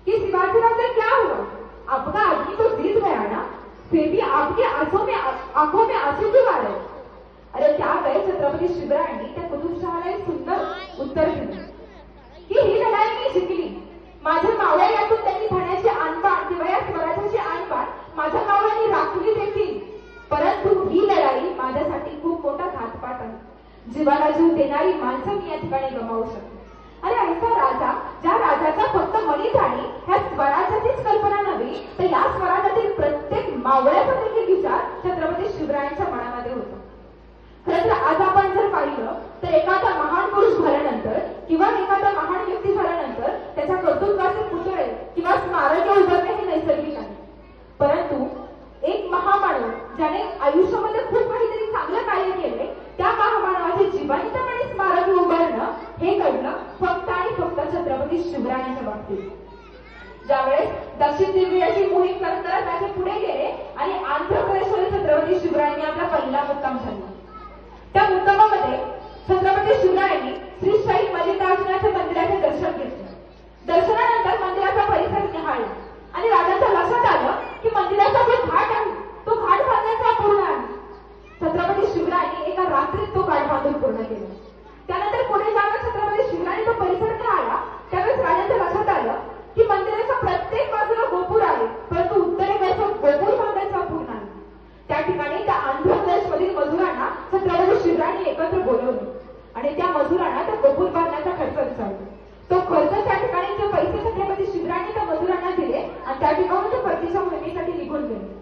S1: की शिवाजीराव से क्या हुआ? आपका आदमी तो जीत गया ना, फिर भी आपकी आंखों में आंसू क्यों आ रहे? अरे त्यावेळेस छत्रपती शिवरायांनी त्या कुतुबशहाला एक सुंदर उत्तर दिलं की ही लढाई मी जिंकली. माझ्या मावळ्या यातून त्यांनी धण्याची आणबाण किंवा या स्वराज्याची आणबाण माझ्या मावळ्यांनी राखली देखील, परंतु ही लढाई माझ्यासाठी खूप मोठा घातपात आहे. जीवाला जीव देणारी माणसं मी या ठिकाणी गमावू शकते. अरे ऐसा राजा, ज्या राजाचा फक्त मणिधाणी ह्या स्वराज्याचीच कल्पना नव्हे, तर या स्वराज्यातील प्रत्येक मावळ्याचा देखील विचार छत्रपती शिवरायांच्या मनामध्ये होता. खरं तर आज आपण जर पाहिलं तर एखादा महान पुरुष झाल्यानंतर किंवा एखादा महान व्यक्ती झाल्यानंतर त्याच्या कर्तृत्वाचे पुतळे किंवा स्मारके उभारणे हे नैसर्गिक आहे. परंतु एक महामानव ज्याने आयुष्यामध्ये खूप काहीतरी चांगलं कार्य केले, त्या महामानवाचे जिवंतपणे स्मारक उभारणं हे घडलं फक्त आणि फक्त छत्रपती शिवरायांच्या बाबतीत. ज्यावेळेस दक्षिण दिग्विजयाची मोहीम करत करत त्याचे पुढे गेले आणि आंध्र प्रदेशमध्ये छत्रपती शिवरायांनी आपला पहिला मुक्काम झाला. त्या मुक्कामामध्ये छत्रपती शिवरायांनी श्री शाही मल्लिकार्जुनाच्या मंदिराचे दर्शन घेतले. दर्शनानंतर मंदिराचा परिसर निहाळला आणि राजाच्या लक्षात आलं की मंदिराचा जो घाट आहे तो घाट बांधण्याचा अपूर्ण आहे. छत्रपती शिवरायांनी एका रात्रीत तो घाट बांधून पूर्ण केला. त्यानंतर पुढे ज्यावेळेस छत्रपती शिवरायांनी तो परिसर निहाळला त्यावेळेस राजाच्या लक्षात आलं की मंदिराच्या प्रत्येक बाजूला गोपूर आहे, परंतु उत्तरेकडचं गोपूर बांधायचं अपूर्ण आहे. त्या ठिकाणी त्या आंध्र प्रदेशमधील मजुरांना छत्रपती शिवरायांनी एकत्र बोलवलं आणि त्या मजुरांना त्या गोपूर बांधण्याचा खर्च विचारला. तो खर्च त्या ठिकाणी जे पैसे छत्रपती शिवरायांनी त्या मजुरांना दिले आणि त्या ठिकाणी ते परतीच्या मोहिमेसाठी निघून गेले.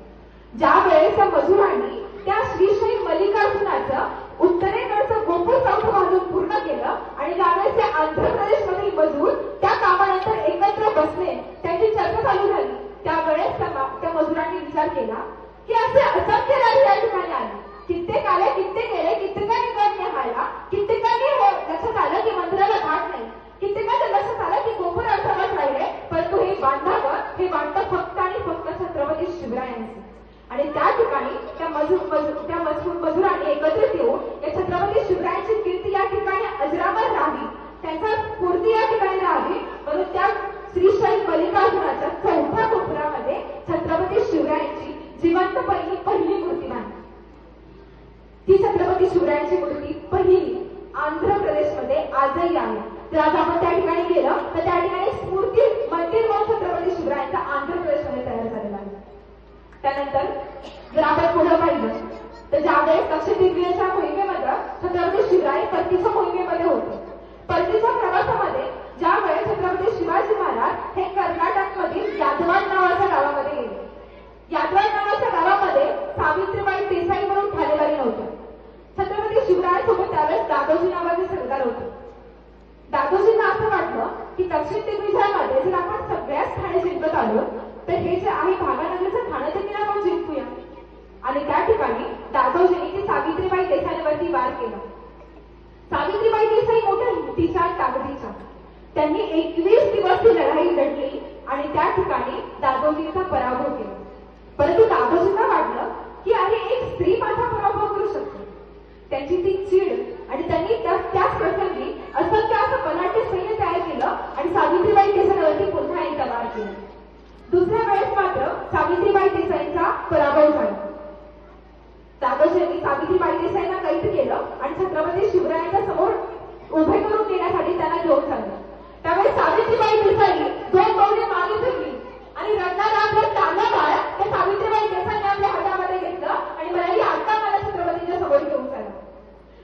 S1: ज्या वेळेस त्या मजुरांनी त्या श्रीशाही मल्लिकार्जुनाचं उत्तरेकडचं गोपूर चौक बांधून पूर्ण केलं आणि ज्यावेळेस ते आंध्र प्रदेशमधील मजूर त्या कामानंतर एकत्र बसले, त्यांची चर्चा चालू झाली, त्यावेळेस त्या मजुरांनी विचार केला की असे असंख्य राजे या ठिकाणी आले, कित्येक आले, कित्येक गेले, कित्येकांनी गड निहाळला, कित्येकांनी लक्षात आलं की मंदिराला घाट नाही, कित्येकांच्या लक्षात आलं की गोपूर अडथळाच राहिले, परंतु हे बांधावं हे बांधतं फक्त आणि फक्त छत्रपती शिवरायांचे. आणि त्या ठिकाणी त्या मजुरांनी एकत्रित येऊन या छत्रपती शिवरायांची कीर्ती या ठिकाणी अजरामर राहावी, त्यांचा स्फूर्ती या ठिकाणी राहावी म्हणून त्या श्रीशाही मल्लिकार्जुनाच्या चौथ्या गोपुरामध्ये छत्रपती शिवरायांची जिवंत पहिली मूर्ती बांधली. ती छत्रपती शिवरायांची मूर्ती पहिली आंध्र प्रदेशमध्ये आजही आहे. जर आज आपण त्या ठिकाणी गेलं तर त्या ठिकाणी स्फूर्ती मंदिर म्हणून छत्रपती शिवरायांचा आंध्र प्रदेशमध्ये तयार झालेला आहे. त्यानंतर जर आपण पुढे पाहिलं तर ज्यावेळेस दक्षिण दिग्विजयाच्या मोहिमेमध्ये छत्रपती शिवराय परतीच्या मोहिमेमध्ये होते. परतीच्या प्रवासामध्ये ज्या वेळेस छत्रपती शिवाजी महाराज हे कर्नाटकमधील यादवाड नावाच्या गावामध्ये गेले. यादवाड नावाच्या गावामध्ये सावित्रीबाई देसाई म्हणून ठाणेदारी नव्हते. छत्रपती शिवरायांसोबत त्यावेळेस दादोजी नावाचे सरदार होते. दादोजींना असं वाटलं की दक्षिण दिग्विजयामध्ये जर आपण सगळ्याच ठाणे जिंकत आलो तर हे जे आहे भागानगरचं ठाणे देखील आपण जिंकूया. आणि त्या ठिकाणी दादोजींनी ती सावित्रीबाई देसाईवरती वार केला. सावित्रीबाई देसाई मोठ्या हिमतीच्या ताकदीच्या, त्यांनी 21 दिवस ती लढाई लढली आणि त्या ठिकाणी दादोजींचा पराभव केला. परंतु दादोजींना वाटलं की अरे एक स्त्री माझा पराभव करू शकते. त्यांची ती चीड आणि त्यांनी त्याच प्रसंगी असंख्य असं बलाढ्य सैन्य तयार केलं आणि सावित्रीबाई देसाईवरती पुन्हा एकदा वार केला. दुसऱ्या वेळेस मात्र सावित्रीबाई देसाईंचा पराभव झाला. दादोजींनी सावित्रीबाई देसाईंना कैद केलं आणि छत्रपती शिवरायांच्या समोर उभे करून देण्यासाठी त्यांना घेऊन चाललं. त्यावेळेस सावित्रीबाई देसाई 2 पावले मागे फिरली आणि रडणारा आपला ताना बाळ त्या सावित्रीबाई देसाईंनी आपल्या हातामध्ये घेतलं आणि म्हणाली आता मला छत्रपतींच्या समोर घेऊन चालला.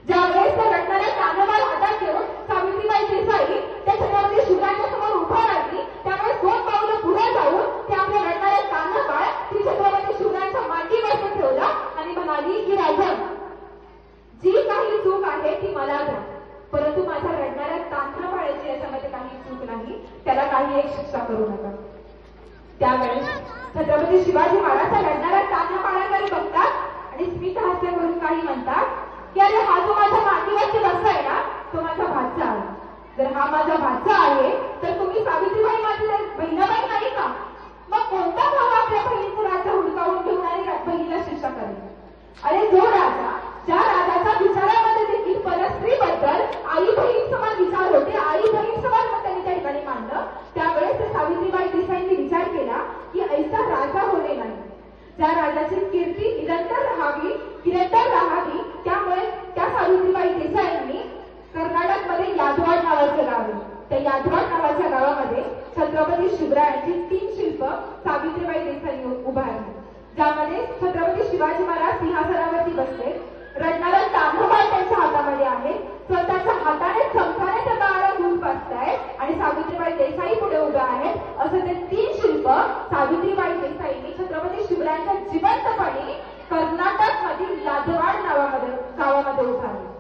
S1: ज्यावेळेस त्या रडणाऱ्या तानाबाळ हातात घेऊन सावित्रीबाई देसाई त्या छत्रपती शिवरायांच्या समोर उभा राहिली, त्यावेळेस 2 पावलं पुढे जाऊन ते आपल्या रडणाऱ्या तानाबाळ ती छत्रपती शिवरायांच्या मांडीवर ठेवलं आणि म्हणाली की राजा, जी काही चूक आहे ती मला द्या, परंतु माझ्या रडणाऱ्या तानाबाळाची याच्यामध्ये काही चूक नाही, त्याला काही एक शिक्षा करू नका. त्यावेळेस छत्रपती शिवाजी महाराज रडणाऱ्या तानाबाळाकडे बघतात आणि स्मित हास्य करून काही म्हणतात की अरे हा जो माझ्या मांडीवरती बसलाय ना तो माझा भाचा आहे. जर हा माझा भाचा आहे तर तुम्ही सावित्रीबाई माझी बहिणाबाई नाही का? मग कोणता भाव आपल्या बहिणीचं राज्य हुडकावून घेऊन आणि बहिणीला शिक्षा करेल? अरे जो राजा, ज्या राजाच्या विचारामध्ये देखील परस्त्रीबद्दल आई बहीण समान विचार होते, आई बहीण समान मग त्यांनी त्या ठिकाणी मांडलं, त्यावेळेस सावित्रीबाई देसाईंनी विचार केला की ऐसा राजा होणे नाही, ज्या राजाची कीर्ती निरंतर राहावी. त्यामुळे त्या सावित्रीबाई देसाईंनी कर्नाटकमध्ये यादवाड नावाचं गाव आहे, त्या यादवाड नावाच्या गावामध्ये छत्रपती शिवरायांची 3 शिल्प सावित्रीबाई देसाईंनी उभारली, ज्यामध्ये छत्रपती शिवाजी महाराज सिंहासनावरती बसले, रडणारा ताम्रपाल त्यांच्या हातामध्ये आहे, स्वतःच्या हाताने चमकाने त्या बाळाला दूध पाजताय सावित्रीबाई देसाईंनी छत्रपती शिवरायांच्या जिवंतपणी कर्नाटक मधील लाजवाड गावामध्ये उभारले.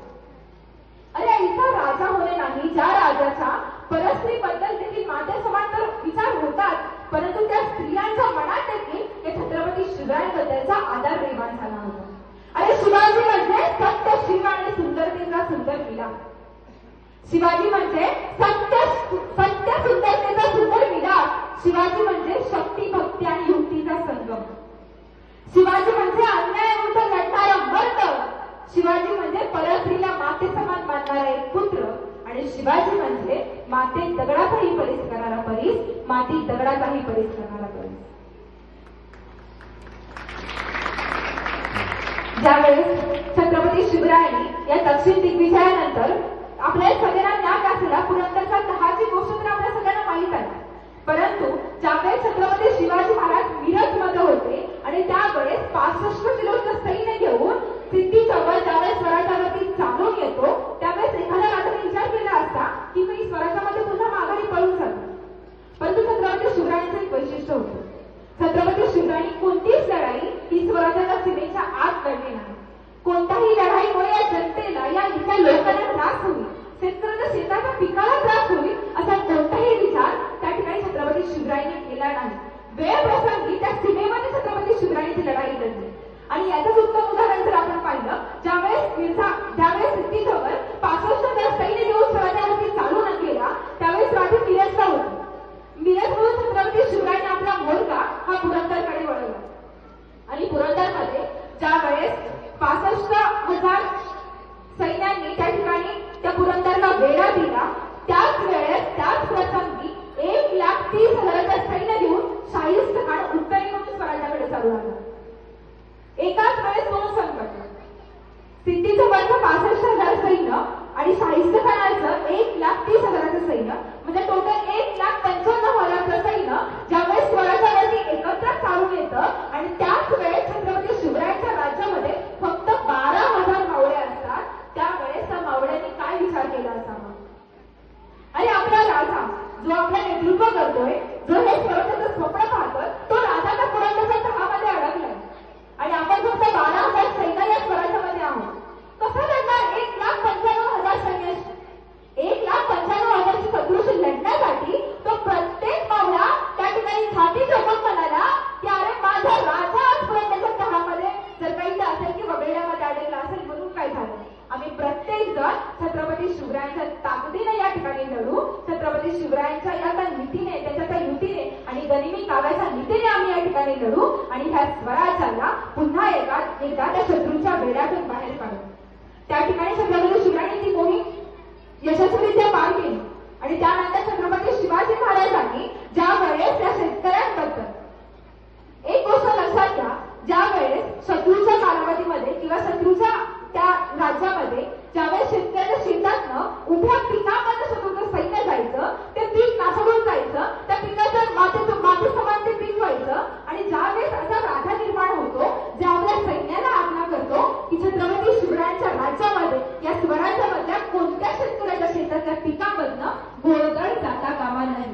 S1: अरे ऐसा राजा होणे नाही ज्या राजाच्या परस्त्रीबद्दल देखील माझ्या समान तर विचार होतात, परंतु त्या स्त्रियांच्या मनात देखील त्या छत्रपती शिवरायांबद्दलचा आदर निर्माण झाला होता. अरे शिवाजी म्हणजे सत्य शिव आणि सुंदरतेचा सुंदर मिलाप. शिवाजी म्हणजे सत्य सुंदरतेचा सुंदर मिलाप. शिवाजी म्हणजे शक्ती भक्ती आणि युक्तीचा संगम. शिवाजी म्हणजे अन्यायाविरुद्ध लढणारा मर्द. शिवाजी म्हणजे परस्त्रीला माते समान मानणारा एक पुत्र. आणि शिवाजी म्हणजे माते दगडाचाही परीस करणारा परीस, माती दगडाचाही परीस करणारा परीस. ज्यावेळेस छत्रपती शिवरायांनी या दक्षिण दिग्विजयानंतर आपल्या सगळ्यांना ज्ञात असलेला पुरंदरचा तहाची गोष्ट तर आपल्या सगळ्यांना माहीत आहे, परंतु ज्यावेळेस छत्रपती शिवाजी महाराज मिरज मध्ये होते आणि त्यावेळेस 65 किलोचं सैन्य घेऊन सिद्धीजवळ ज्यावेळेस स्वराज्यावरती चालून येतो, त्यावेळेस एखाद्या राजाने विचार केला असता की मी स्वराज्यामध्ये पुन्हा माघारी पळून जातो. परंतु छत्रपती शिवरायांचं एक वैशिष्ट्य होतं. छत्रपती शिवरायांनी कोणतीच लढाई ही स्वराज्याच्या सीमेच्या आत लढली नाही. कोणत्याही लढाईमुळे या जनतेला, या इथल्या लोकांना त्रास होईल, शेतकऱ्यांच्या शेताच्या पिकाला त्रास होईल असा कोणताही विचार त्या ठिकाणी छत्रपती शिवरायांनी केला नाही. वेळ प्रसंगी त्या सीमेमध्ये छत्रपती शिवरायांची लढाई लढली. आणि याचंच उत्तम उदाहरण जर आपण पाहिलं, ज्यावेळेस सिद्धीजवळ 65 सैन्य घेऊन स्वराज्यावरती चालून गेला, त्यावेळेस राजे मिरजला होते. मिरजमधून छत्रपती शिवरायांनी आपला मोर्चा हा पुरंदरकडे वळवला. आणि पुरंदरमध्ये ज्यावेळेस 65,000 सैन्यांनी त्या ठिकाणी त्या पुरंदरला वेढा दिला, त्याच वेळेस त्याच प्रसंगी 1,30,000 सैन्य घेऊन शाहिस्त खान उत्तरेकडून स्वराज्याकडे चालू लागला. एकाच वेळेस दोन संकट, सिद्धीजवळचं 65,000 सैन्य आणि शाहिस्त खानाचं 1,30,000 सैन्य, म्हणजे टोटल 1,55,000 सैन्य ज्यावेळेस स्वराज्यावरती एकत्र चालून येतं. आणि त्याच वेळेस छत्रपती शिवरायांच्या राज्यामध्ये फक्त 12,000 मावळे असतात. त्यावेळेस त्या मावळ्यांनी काय विचार केला असावा? आणि आपला राजा जो आपलं नेतृत्व करतोय, जो हे स्वराज्याचं स्वप्न पाहतोय, तो राजा त्या पुरंदरच्या तहामध्ये अडकलाय आणि आपण फक्त 12,000 सैन्य या स्वराज्यामध्ये आहोत. कसं लढणार 1,95,000 सैन्याशी? 1,95,000ची शत्रूशी लढण्यासाठी तो प्रत्येक मावळा त्या ठिकाणी छाती चोपून म्हणाला की अरे माझा राजा आज पुरंदरच्या तहामध्ये जर काही असेल किंवा वेड्यामध्ये अडकला असेल, म्हणून काय झालं? आम्ही प्रत्येक जण छत्रपती शिवरायांच्या ताकदीने या ठिकाणी लढू. छत्रपती शिवरायांच्या या त्या नीतीने, त्याच्या त्या युतीने आणि गनिमी काव्याच्या नीतीने आम्ही या ठिकाणी लढू आणि ह्या स्वराज्याला पुन्हा एकदा त्या शत्रूच्या वेड्यातून बाहेर काढू. त्या ठिकाणी छत्रपती शिवरायांनी ती मोहीम यशस्वीरित्या पार केली. आणि त्यानंतर छत्रपती शिवाजी महाराजांनी ज्या वेळेस त्या शेतकऱ्यांबद्दल एक गोष्ट लक्षात घ्या, ज्या वेळेस शत्रूच्या कालावधीमध्ये किंवा शत्रूच्या त्या राज्यामध्ये ज्यावेळेस शेतकऱ्याच्या शेतातनं उभ्या पिकामध्ये शत्रूचं सैन्य जायचं, ते पीक नासडून जायचं, त्या पिकाच्या माती समान ते पीक व्हायचं. आणि ज्यावेळेस असा राधा निर्माण होतो, जे आपल्या सैन्याला आज्ञा करतो की छत्रपती शिवरायांच्या राज्यामध्ये या स्वराज्यामधल्या कोणत्या शेतकऱ्याच्या शेताच्या पिकामधनं घोळदळ जाता कामा नाही,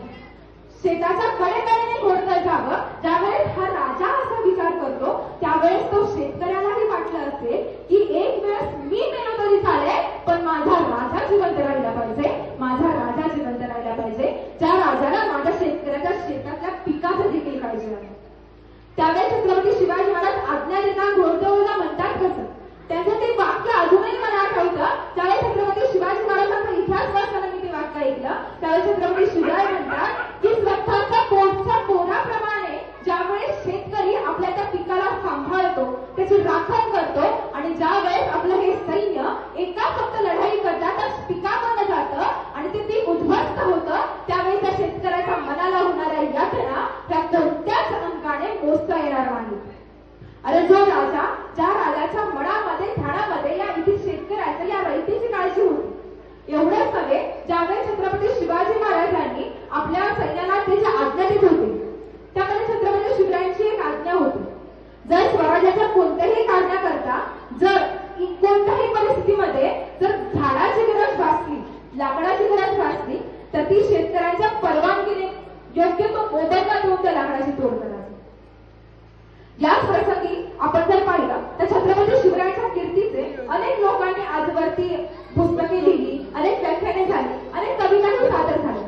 S1: शेताच्या कडेकडेने घोळदळ जावं. ज्यावेळेस हा राजा असा विचार करतो, त्यावेळेस तो शेतकऱ्यालाही वाटलं असेल की एक वेळेस मी मेलो तरी चालेल, पण माझा राजा जिवंत राहिला पाहिजे, माझा राजा जिवंत राहिला पाहिजे, ज्या राजाला माझ्या शेतकऱ्याच्या शेतातल्या पिकाचं देखील काळजी आहे. त्यावेळेस छत्रपती शिवाजी महाराज आज्ञा देता घोळदळला म्हणतात कसं? त्यांचं ते वाक्य अजूनही मला आठवतं. त्यावेळेस छत्रपती शिवाजी महाराजांचा इतिहास वाचताना मी ते वाक्य ऐकलं. त्यावेळेस छत्रपती शिवाजी म्हणतात की स्वतःच्या पोटच्या पोराप्रमाणे ज्यावेळेस शेतकरी आपल्या त्या पिकाला सांभाळतो, त्याची राखण करतो आणि ज्यावेळेस आपलं हे सैन्य एका फक्त लढाई करतात तर पिकामध्ये जातं आणि ते पीक उद्ध्वस्त होतं, त्यावेळेस त्या शेतकऱ्याच्या मनाला होणाऱ्या यातना त्या कोणत्याच अंकाने मोजता येणार नाही. अरे जो राजा, ज्या राजाच्या मनामध्ये ध्यानामध्ये या इथे शेतकऱ्याचं, या रयतेची काळजी होती, एवढंच नव्हे, ज्यावेळेस छत्रपती शिवाजी महाराजांनी आपल्या सैन्याला ते जे आज्ञा देत होते, त्यामध्ये छत्रपती शिवरायांची एक आज्ञा होती, जर स्वराज्याच्या कोणत्याही कारणाकरता जर कोणत्याही परिस्थितीमध्ये जर झाडाची गरज भासली, लाकडाची गरज भासली, तर ती शेतकऱ्यांच्या परवानगीने योग्य तो मोबदला देऊन त्या लाकडाची तोड करायची. याच प्रसंगी आपण जर पाहिलं तर छत्रपती शिवरायांच्या कीर्तीचे अनेक लोकांनी आजवरती पुस्तके लिहिली, अनेक व्याख्याने झाली, अनेक कवितांनी सादर झाले.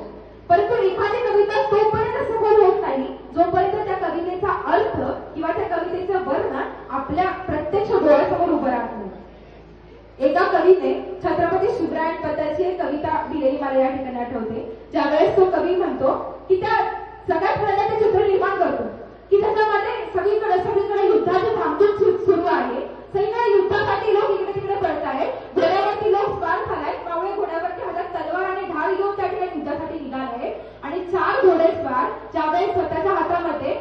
S1: परंतु एखादी कविता तोपर्यंत सफल होत नाही जोपर्यंत त्या कवितेचा अर्थ किंवा त्या कवितेचं वर्णन आपल्या प्रत्यक्ष डोळ्यासमोर उभं राहत नाही. एका कवीने छत्रपती शिवरायांबद्दलची एक कविता दिलेली मला या ठिकाणी आठवते. ज्यावेळेस तो कवी म्हणतो की त्या सगळ्यात पहिल्यांदा ते चित्र निर्माण करतो की त्याच्यामध्ये सगळीकडे युद्धाची धामधूम सुरू आहे. सगळीकडे युद्धासाठी लोक इकडे तिकडे पडत आहेत. घोड्यावरती लोक स्वार झालायत. मावळे घोड्यावरती हातात तलवार आणि ढाल घेऊन त्या ठिकाणी युद्धासाठी निघाले आणि 4 घोडेस्वार ज्यावेळेस स्वतःच्या हातामध्ये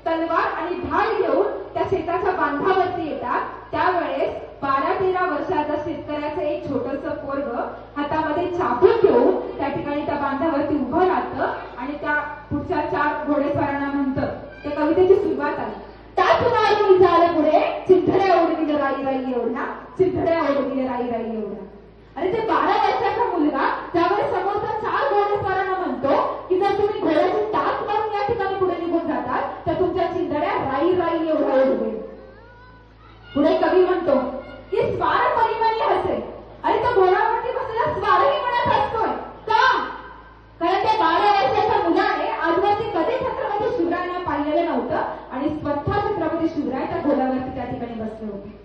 S1: तलवार आणि ढाल घेऊन त्या शेताच्या बांधावरती येतात त्यावेळेस 12-13 वर्षाचा शेतकऱ्याचं एक छोटंसं पोरग हातामध्ये चाबूक घेऊन त्या ठिकाणी त्या बांधावरती उभं राहतं आणि त्या पुढच्या 4 घोडेस्वारांना म्हणतं. त्या कवितेची सुरुवात आहे. टाच मारून झालं पुढे चिंधड्या ओढविलं राई राई एवढा, चिंधड्या ओढविलं राई राई एवढा. आणि ते 12 वर्षाचा मुलगा त्यावेळेस समोरचा 4 घोडेस्वारांना म्हणतो की जर तुम्ही घोड्याची टाच मारून या ठिकाणी पुढे निघून जातात तर तुमच्या चिंधड्या राई राई एवढा ओढवेल. पुढे कवी म्हणतो की स्वार परिमाणी हसे. आणि तो घोड्यावरती बसलेला स्वारही म्हणत हसतोय का? कारण त्या 12 वर्षाच्या मुलाने आजवरती कधी छत्रपती शिवरायांना पाहिलेलं नव्हतं आणि स्वतः छत्रपती शिवराय त्या घोड्यावरती त्या ठिकाणी बसले होते.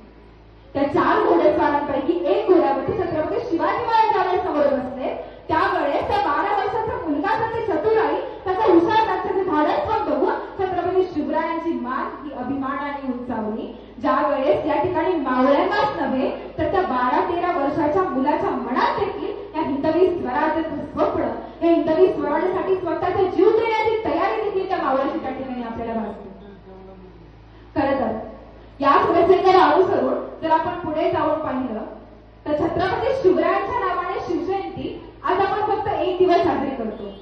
S1: त्या 4 घोडेस्वारांपैकी एक घोड्यावरती छत्रपती शिवाजी महाराज ज्यावेळेस समोर बसले त्यावेळेस त्या 12 वर्षाचा मुलगा त्याचे चतुराई त्याचा हुशार त्याचे धाडस बघून छत्रपती शिवरायांची मान ही अभिमानाने उंचावली. ज्यावेळेस या ठिकाणी मावळ्यांनाच नव्हे तर त्या 12-13 वर्षाच्या मुलाच्या मनात देखील या हिंदवी स्वराज्याचं स्वप्न, या हिंदवी स्वराज्यासाठी स्वतःचा जीव देण्याची तयारी देखील त्या मावळ्याची त्या ठिकाणी आपल्याला भासते. खरं तर याच प्रसंगाला अनुसरून जर आपण पुढे जाऊन पाहिलं तर छत्रपती शिवरायांच्या नावाने शिवजयंती आज आपण फक्त 1 दिवस साजरी करतो.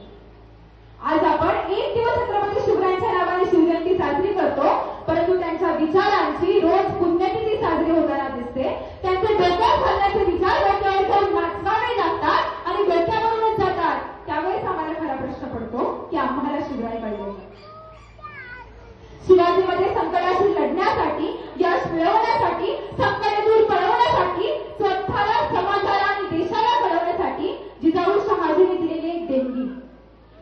S1: आज आपण 1 दिवस छत्रपती शिवरायांच्या नावाने शिवजयंती साजरी करतो. परंतु त्यांच्या विचारांची रोज पुण्यतिथी साजरी होताना दिसते. त्यांचे डोक्यात घालण्याचे विचार डोक्यावर जाऊन नाचवावे लागतात आणि डोक्यावरूनच जातात. त्यावेळेस आम्हाला खरा प्रश्न पडतो की आम्हाला शिवराय पाहिजे. शिवाजीमध्ये संकटाशी लढण्यासाठी, यश मिळवण्यासाठी, संकट दूर पळवण्यासाठी, स्वतःला समाजाला आणि देशाला घडवण्यासाठी जिजाऊ शहाजीने दिलेली एक देणगी.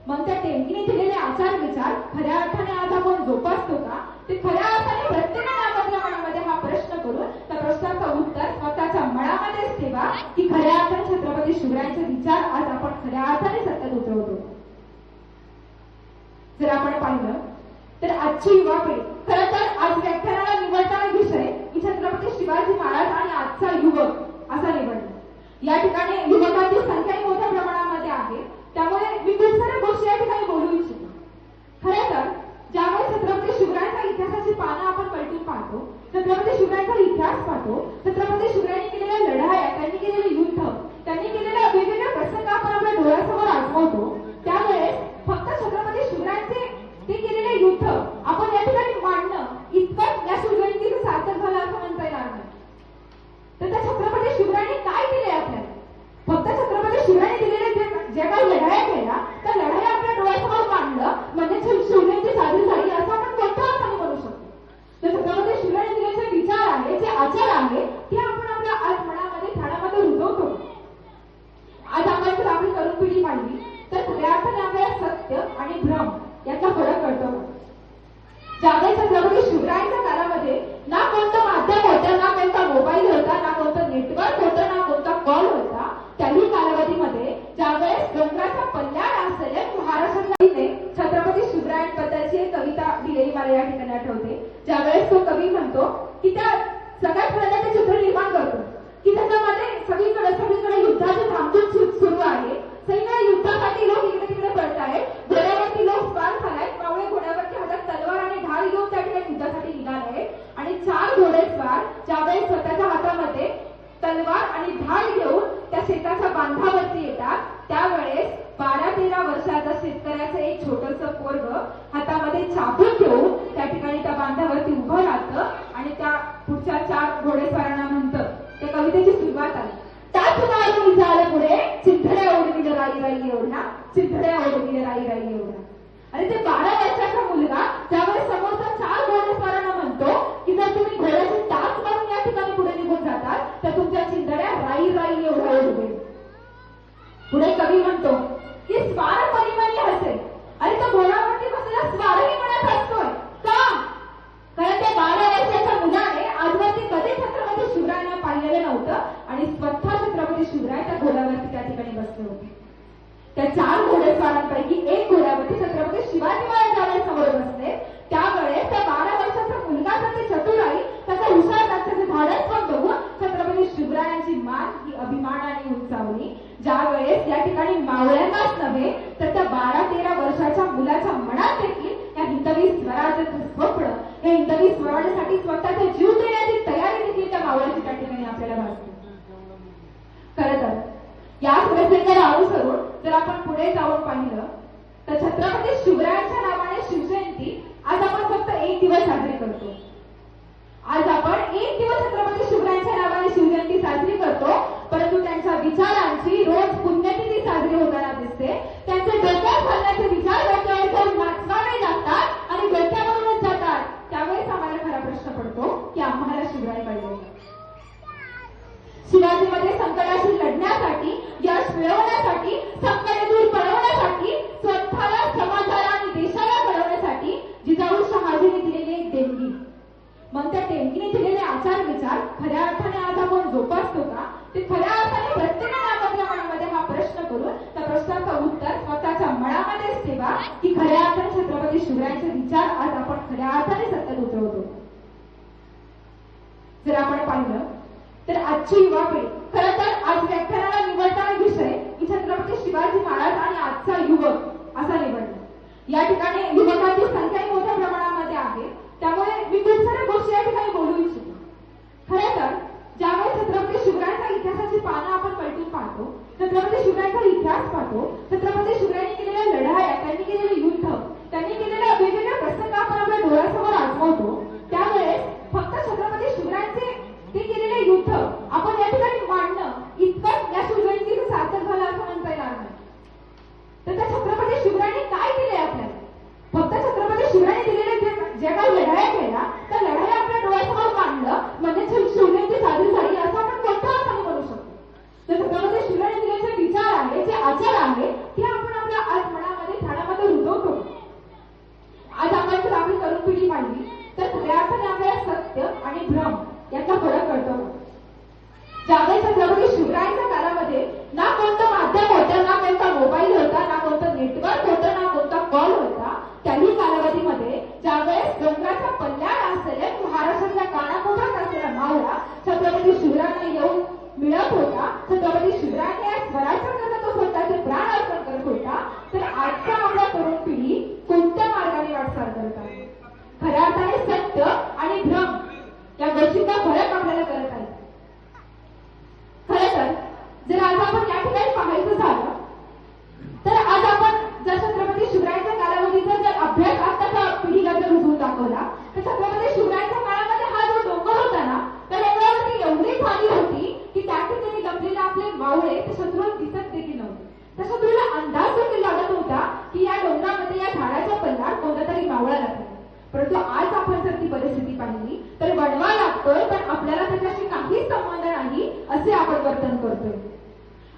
S1: मग त्या देणगीने दिलेले आचार विचार खऱ्या अर्थाने आज आपण जोपासतो का? ते खऱ्या अर्थाने प्रत्येकाने आपल्या मनामध्ये हा प्रश्न करून त्या प्रश्नाचं उत्तर स्वतःच्या मनामध्येच ठेवा की खऱ्या अर्थाने छत्रपती शिवरायांचे विचार आज आपण खऱ्या अर्थाने सत्यात उतरवतो. जर आपण पाहिलं तर आजची युवा पिढी, खरं तर आज व्याख्यानाला निवडणारा विषय मी छत्रपती शिवाजी महाराज आणि आजचा युवक असा निवडला. या ठिकाणी युवकांची संख्याही मोठ्या प्रमाणामध्ये आहे. त्यामुळे मी खूप साऱ्या गोष्टी या ठिकाणी बोलू इच्छितो. खरं तर ज्यावेळेस छत्रपती शिवरायांच्या इतिहासाची पानं आपण पलटून पाहतो, छत्रपती शिवरायांचा इतिहास पाहतो, छत्रपती शिवरायांनी केलेल्या लढाया, त्यांनी केलेले युद्ध, त्यांनी केलेल्या वेगवेगळ्या प्रसंग आपण आपल्या डोळ्यासमोर आठवतो. त्यावेळेस फक्त छत्रपती शिवरायांचे ते केलेले युद्ध आपण या ठिकाणी मांडणं इतकंच या शिवजयंतीचं सार्थक झालं असं म्हणता येणार नाही. तर त्या छत्रपती शिवरायांनी काय केले आपल्याला? फक्त छत्रपती शिवरायांनी दिलेल्या ज्या काही लढाया केल्या त्या लढाया आपल्या डोळ्यासमोर मांडलं म्हणजे शिवजयंती साजरी झाली असं आपण कोणत्या अर्थाने म्हणू शकतो? तर छत्रपती शिवरायांनी दिलेले जे विचार आहे, जे आचार आहे ते आपण आपल्या आज मनामध्ये ध्यानामध्ये रुजवतो. आज आपण जर आपली तरुण पिढी पाहिली तर खऱ्या अर्थाने आपल्याला सत्य आणि भ्रम याचा फरक कळतो. ज्यावेळेस छत्रपती शिवरायांच्या काळामध्ये ना कोणतं माध्यम होतं, ना कोणता मोबाईल होता, ना कोणतं नेटवर्क होतं, ना कोणता कॉल होता, त्याही कालावधीमध्ये ज्यावेळेस डोंगराच्या पल्ल्याला असलेल्या महाराष्ट्राने छत्रपती शिवरायांबद्दलची एक कविता दिलेली मला या ठिकाणी आठवते. ज्यावेळेस तो कवी म्हणतो की त्या सगळ्यात पहिल्यांदा ते चित्र निर्माण करतो की त्याच्यामध्ये सगळीकडे युद्धाची धामधूम सुरू आहे. सगळीकडे युद्धासाठी लोक इकडे तिकडे पडत आहेत. घोड्यावरती लोक स्वार झालायत. मावळे घोड्यावरती हातात तलवार आणि ढाल घेऊन त्या ठिकाणी युद्धासाठी निघाले आणि 4 घोडेस्वार ज्यावेळेस स्वतःच्या हातामध्ये तलवार आणि ढाल घेऊन त्या शेताच्या बांधावरती येतात त्यावेळेस 12-13 वर्षाचा शेतकऱ्याचं एक छोटंसं पोरग हातामध्ये चाबूक घेऊन त्या ठिकाणी त्या बांधावरती उभं राहतं आणि त्या पुढच्या 4 घोडेस्वारांना म्हणतं. त्या कवितेची सुरुवात आहे. टाच मारून झालं पुढे चिंधड्या ओढविलं राई राई एवढा, चिंधड्या ओढविलं राई राई एवढा. आणि ते 12 वर्षाचा मुलगा ज्यावेळेस समोरचा 4 घोडेस्वारांना म्हणतो की जर तुम्ही घोड्याची टाच मारून या ठिकाणी पुढे निघून जातात तर तुमच्या चिंधड्या राई राई एवढा उडवेल. पुढे कवी म्हणतो की स्वार परिमणी हसे. अरे तो घोड्यावरती बसलेला स्वारही म्हणत असतोय का? कारण त्या 12 वर्षाच्या मुलाने आजवरती कधी छत्रपती शिवरायांना पाहिलेलं नव्हतं आणि स्वतः छत्रपती शिवराय त्या घोड्यावरती त्या ठिकाणी बसले होते. त्या 4 घोडेस्वारांपैकी एक घोड्यावरती छत्रपती शिवाजी महाराज ज्यावेळेस समोर बसले त्यावेळेस त्या 12 वर्षाचा मुलगा त्याची चतुराई त्याचा हुशार त्याचे धाडस पण बघून छत्रपती शिवरायांची मान ही अभिमानाने उंचावली. ज्यावेळेस या ठिकाणी मावळ्यांनाच नव्हे तर त्या 12-13 वर्षाच्या मुलाच्या मनात देखील या हिंदवी स्वराज्याचं स्वप्न या हिंदवी स्वराज्यासाठी स्वतःचा जीव देण्याची तयारी देखील त्या मावळ्याची त्या ठिकाणी आपल्याला भासते. खरं तर या प्रसंगाला अनुसरून जर आपण पुढे जाऊन पाहिलं तर छत्रपती शिवरायांच्या नावाने शिवजयंती आज आपण फक्त 1 दिवस साजरी करतो. आज आपण 1 दिवस छत्रपती शिवरायांच्या नावाने शिवजयंती साजरी करतो, परंतु त्यांच्या विचारांची रोज पुण्यतिथी साजरी होताना दिसते. त्यांचे डोक्यात घालण्याचे विचार डोक्यावर जाऊन नाचवावे लागतात आणि डोक्यावरूनच जातात. त्यावेळेस आम्हाला खरा प्रश्न पडतो की आम्हाला शिवराय पाहिजे. शिवाजीमध्ये संकटाशी लढण्यासाठी यश मिळवण्यासाठी संकटे दूर पळवण्यासाठी स्वतःला समाजाला आणि देशाला घडवण्यासाठी जिजाऊ शहाजीने दिलेली एक देणगी. मग त्या देणगीने दिलेले आचार विचार खऱ्या अर्थाने आज आपण जोपासतो का? ते खऱ्या अर्थाने प्रत्येकाने आपापल्या मनामध्ये हा प्रश्न करून त्या प्रश्नाचं उत्तर स्वतःच्या मनामध्येच ठेवा की खऱ्या अर्थाने छत्रपती शिवरायांचे विचार आज आपण खऱ्या अर्थाने सत्यात उतरवतो. जर आपण पाहिलं तर आजची युवा पिढी खरं तर आज व्याख्यानाला निवडताना विषय की छत्रपती शिवाजी महाराज आणि आजचा युवक असा निवडला. या ठिकाणी युवकांची संख्या मोठ्या प्रमाणामध्ये आहे, त्यामुळे मी खूप साऱ्या गोष्टी या ठिकाणी बोलू इच्छितो. खरं तर ज्यावेळेस छत्रपती शिवरायांच्या इतिहासाची पानं आपण पलटून पाहतो, छत्रपती शिवरायांचा इतिहास पाहतो, छत्रपती शिवरायांनी केलेल्या लढाया, त्यांनी केलेले युद्ध, त्यांनी केलेल्या वेगवेगळ्या प्रसंग आपण आपल्या डोळ्यासमोर आठवतो, त्यावेळेस फक्त छत्रपती शिवरायांचे ते केलेले युद्ध आपण या ठिकाणी मांडणं इतकंच या शिवजयंतीचं सार्थक झालं असं म्हणता येणार नाही. तर त्या छत्रपती शिवरायांनी काय केले आपल्याला? फक्त छत्रपती शिवरायांनी दिलेले जे काही लढाया केल्या त्या लढाया आपल्या डोळ्यासमोर मांडलं म्हणजे शिवजयंती साजरी झाली असं आपण कोणत्या अर्थाने म्हणू शकतो? तर छत्रपती शिवरायांनी दिलेले जे विचार आहे, जे आचार आहे ते आपण आपल्या आज मनामध्ये ध्यानामध्ये रुजवतो. आज आपण जर आपली तरुण पिढी पाहिली तर खऱ्या अर्थाने आपल्याला सत्य आणि भ्रम याचा फरक कळतो. ज्यावेळेस छत्रपती शिवरायांच्या काळामध्ये ना कोणतं माध्यम होतं, ना कोणता मोबाईल होता, ना कोणतं नेटवर्क होतं, ना कोणता कॉल होता, त्याही कालावधीमध्ये ज्यावेळेस डोंगराच्या पल्ल्यात असलेल्या महाराष्ट्रातल्या कानाकोपऱ्यात असलेला मावळा छत्रपती शिवरायांना येऊन मिळत होता, छत्रपती शिवरायांनी या स्वराज्याकरता तो स्वतःचे प्राण अर्पण करत होता. तर आजच्या आपल्या तरुण पिढी कोणत्या मार्गाने वाटचाल करत आहे? खऱ्या अर्थाने सत्य आणि भ्रम या गोष्टींचा फरक आपल्याला करत आहे. खरं तर जर आज आपण या ठिकाणी पाहायचं झालं तर आज आपण जर छत्रपती शिवरायांच्या कालावधीचा जर अभ्यास आताच्या पिढीला जर रुजवून दाखवला तर छत्रपती शिवरायांच्या काळामध्ये हा जो डोंगर होता ना त्या डोंगरावरती एवढी खाली होती की त्या ठिकाणी लपलेले आपले मावळे ते शत्रूला दिसत देखील नव्हते. त्या शत्रूला अंदाज देखील लागत होता की या डोंगरामध्ये या झाडाच्या पल्ल्यात कोणता तरी मावळा लागला. परंतु आज आपण जर ती परिस्थिती पाहिली तर वणवा लागतोय पण आपल्याला त्याच्याशी काहीच संबंध नाही असे आपण वर्तन करतोय.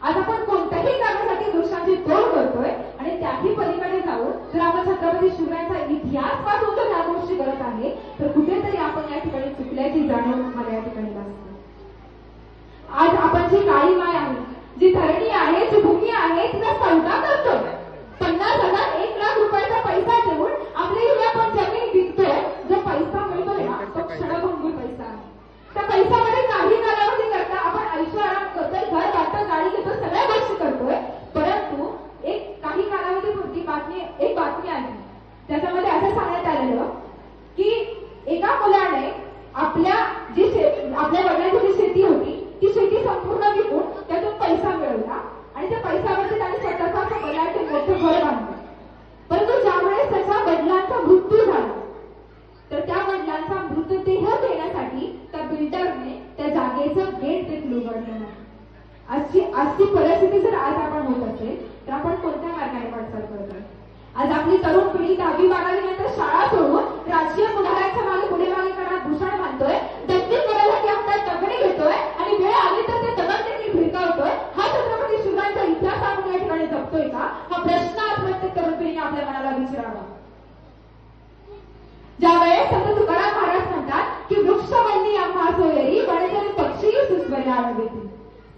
S1: आज आपण कोणत्याही कारणासाठी दृश्यांची तोड करतोय आणि त्याही पलीकडे जाऊन जर आपण छत्रपती शिवरायांचा इतिहास वाचून जर ह्या गोष्टी करत आहे तर कुठेतरी आपण या ठिकाणी चुकल्याची जाणीव मला या ठिकाणी लागते. आज आपण जी काळी माय आहे, जी धरणी आहे, जी भूमी आहे तिचा सौदा करतोय. 50,000 1 लाख रुपयाचा पैसा देऊन आपली ही आपण जमीन विकतोय. जो पैसा मिळतोय ना तो क्षणभंगूर पैसा आहे. त्या पैशामध्ये काही कालावधी करता आपण ऐशो आराम करतोय, घर बांधतो, गाडी घेतो, सगळ्या गोष्टी करतोय. परंतु काही कालावधीपूर्वी एक बातमी आली त्याच्यामध्ये असं सांगण्यात आलेलं की एका मुलाने आपल्या वडिलांची जी शेती होती ती शेती संपूर्ण विकून त्यातून पैसा मिळवला आणि त्या पैशावरती त्याने स्वतःचा असं बलाढ्य मोठं घर बांधलं. परंतु ज्यावेळेस त्याच्या वडिलांचा मृत्यू झाला तर त्या वडिलांचा मृतदेह देण्यासाठी त्या बिल्डरने त्या जागेचं गेट देखील उघडलं नाही. अशी परिस्थिती जर आज आपण होत असेल तर आपण कोणत्या मार्गाने वाटचाल करतोय? आज आपली तरुण पिढी 10वी 12वी नंतर शाळा सोडून राजकीय पुढाऱ्यांच्या मागे पुढे मागे करत भूषण बांधतोय, दत्ती करायसाठी हातात दगडे घेतोय आणि वेळ आली तर ते दगड देखील भिरकावतोय. हा छत्रपती शिवरायांचा इतिहास आपण या ठिकाणी जपतोय का? हा प्रश्न आज प्रत्येक तरुण पिढीने आपल्या मनाला विचारावा. ज्यावेळेस संत तुकाराम महाराज म्हणतात की वृक्षवल्ली आम्हा सोयरी वनचरी पक्षी सुस्वरे आळवेती.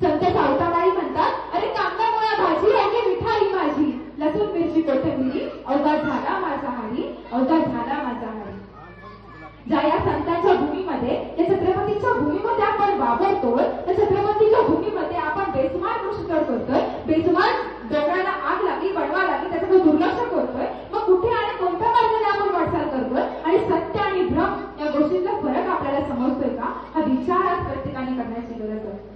S1: संत सावतामाई म्हणतात अरे कांदा मुळा भाजी आणि मिठाई माझी, लसूण मिरची कोथिंबिरी अवघात झाला माझा हारी, अवघात झाला माझा हारी. ज्या या संतांच्या भूमीमध्ये, या छत्रपतीच्या भूमीमध्ये आपण वावरतोय, त्या छत्रपतीच्या भूमीमध्ये आपण बेसुमार गोष्टी करतोय, बेसुमार डोंगराला आग लागली, बनवा लागली, त्याचं दुर्लक्ष करतोय. मग कुठे आणि कोणत्या मार्गाने आपण वाटचाल करतोय आणि सत्य आणि भ्रम या गोष्टींचा फरक आपल्याला समजतोय का? हा विचार आज प्रत्येकाने करण्याची गरज आहे.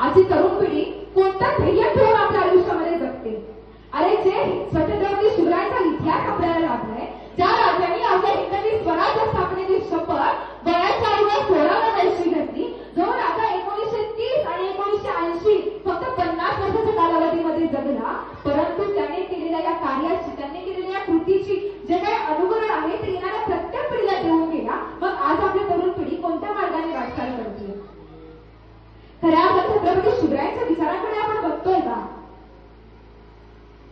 S1: आजची तरुण पिढी कोणता ध्येय ठेवून आपल्या आयुष्यामध्ये जगते? अरे जे छत्रपती शिवरायांचा इतिहास आपल्याला लाभलाय, ज्या राजांनी आपल्या हिंदवी स्वराज्य स्थापनेची शपथ वयाच्या आईवर 16व्या वर्षी घेतली, जो राजा 1930 आणि 1980 फक्त 50 वर्षाच्या कालावधीमध्ये जगला, परंतु त्याने केलेल्या या कार्याची, त्याने केलेल्या या कृतीची जे काही अनुकरण आहे ते येणाऱ्या प्रत्येक पिढीला देऊन गेला. मग आज आपली तरुण पिढी कोणत्या मार्गाने वाटचाल करते? खऱ्या आपण छत्रपती शिवरायांच्या विचारांकडे आपण बघतोय का?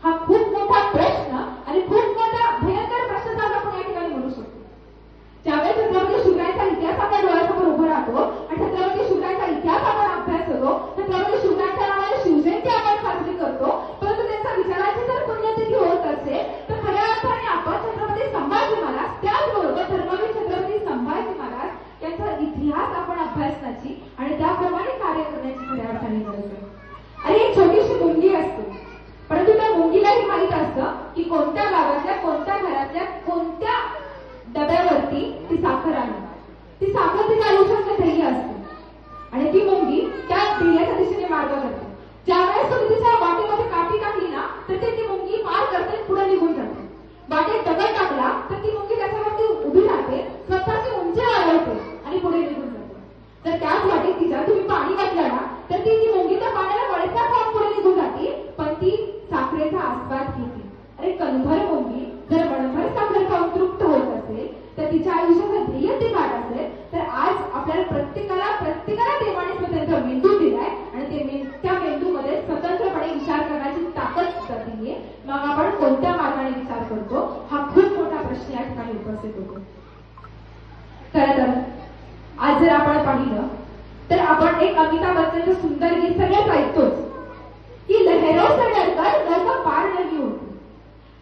S1: हा खूप मोठा प्रश्न आणि खूप मोठा भयंकर प्रश्न आपण या ठिकाणी म्हणू शकतो. ज्यावेळेस छत्रपती शिवरायांचा इतिहास आपल्या डोळ्यासमोर उभं राहतो आणि छत्रपती शिवरायांचा इतिहास आपण अभ्यास करतो, छत्रपती शिवरायांच्या नावाने शिवजयंती आपण साजरी करतो, परंतु त्यांच्या विचाराची जर पुण्यतिथी होत असेल तर खऱ्या अर्थाने आपण छत्रपती संभाजी महाराज, त्याचबरोबर धर्मवीर छत्रपती संभाजी महाराज यांचा इतिहास आपण अभ्यासण्याची आणि त्याप्रमाणे कार्य करण्याची खऱ्या अर्थाने गरज आहे. अरे एक छोटीशी मुलगी असते, परंतु त्या मुंगीलाही माहित असतं की कोणत्या गावातल्या, कोणत्या घरातल्या, कोणत्या डब्यावरती ती साखर आहे. ती साखर तिच्या आयुष्यातलं ध्येय असते आणि ती मुंगी त्या ध्येयाच्या दिशेने मार्ग करते. ज्यावेळेस तुम्ही तिच्या वाटेमध्ये काठी टाकली ना तर ती मुंगी मार करते, पुढे निघून जाते. वाटेत दगड टाकला तर ती मुंगी त्याच्यावरती उभी राहते, स्वतःची उंची वाढवते आणि पुढे निघून जाते. तर त्याच वाटेत तिच्या तुम्ही पाणी घातलं ना तर ती मुंगी त्या पाण्याला वळता खाऊन पुढे निघून जाते, पण ती साखरेचा आस्वाद घेते. अरे कणभर मुंगी जर वणभर साखर खाऊन तृप्त होत असेल तर तिच्या आयुष्याचं ध्येय ते गाठ असेल, तर आज आपल्याला प्रत्येकाला देवाने स्वतंत्र मेंदू दिलाय आणि त्या मेंदूमध्ये स्वतंत्रपणे विचार करण्याची ताकद दिलीये. मग आपण कोणत्या मार्गाने विचार करतो हा खूप मोठा प्रश्न या ठिकाणी उपस्थित होतो. खरं तर आज जर आपण पाहिलं तर आपण एक अमिताभ बच्चनचं सुंदर गीत सगळ्याच ऐकतोच की लहरों से डरकर नौका पार नहीं होती,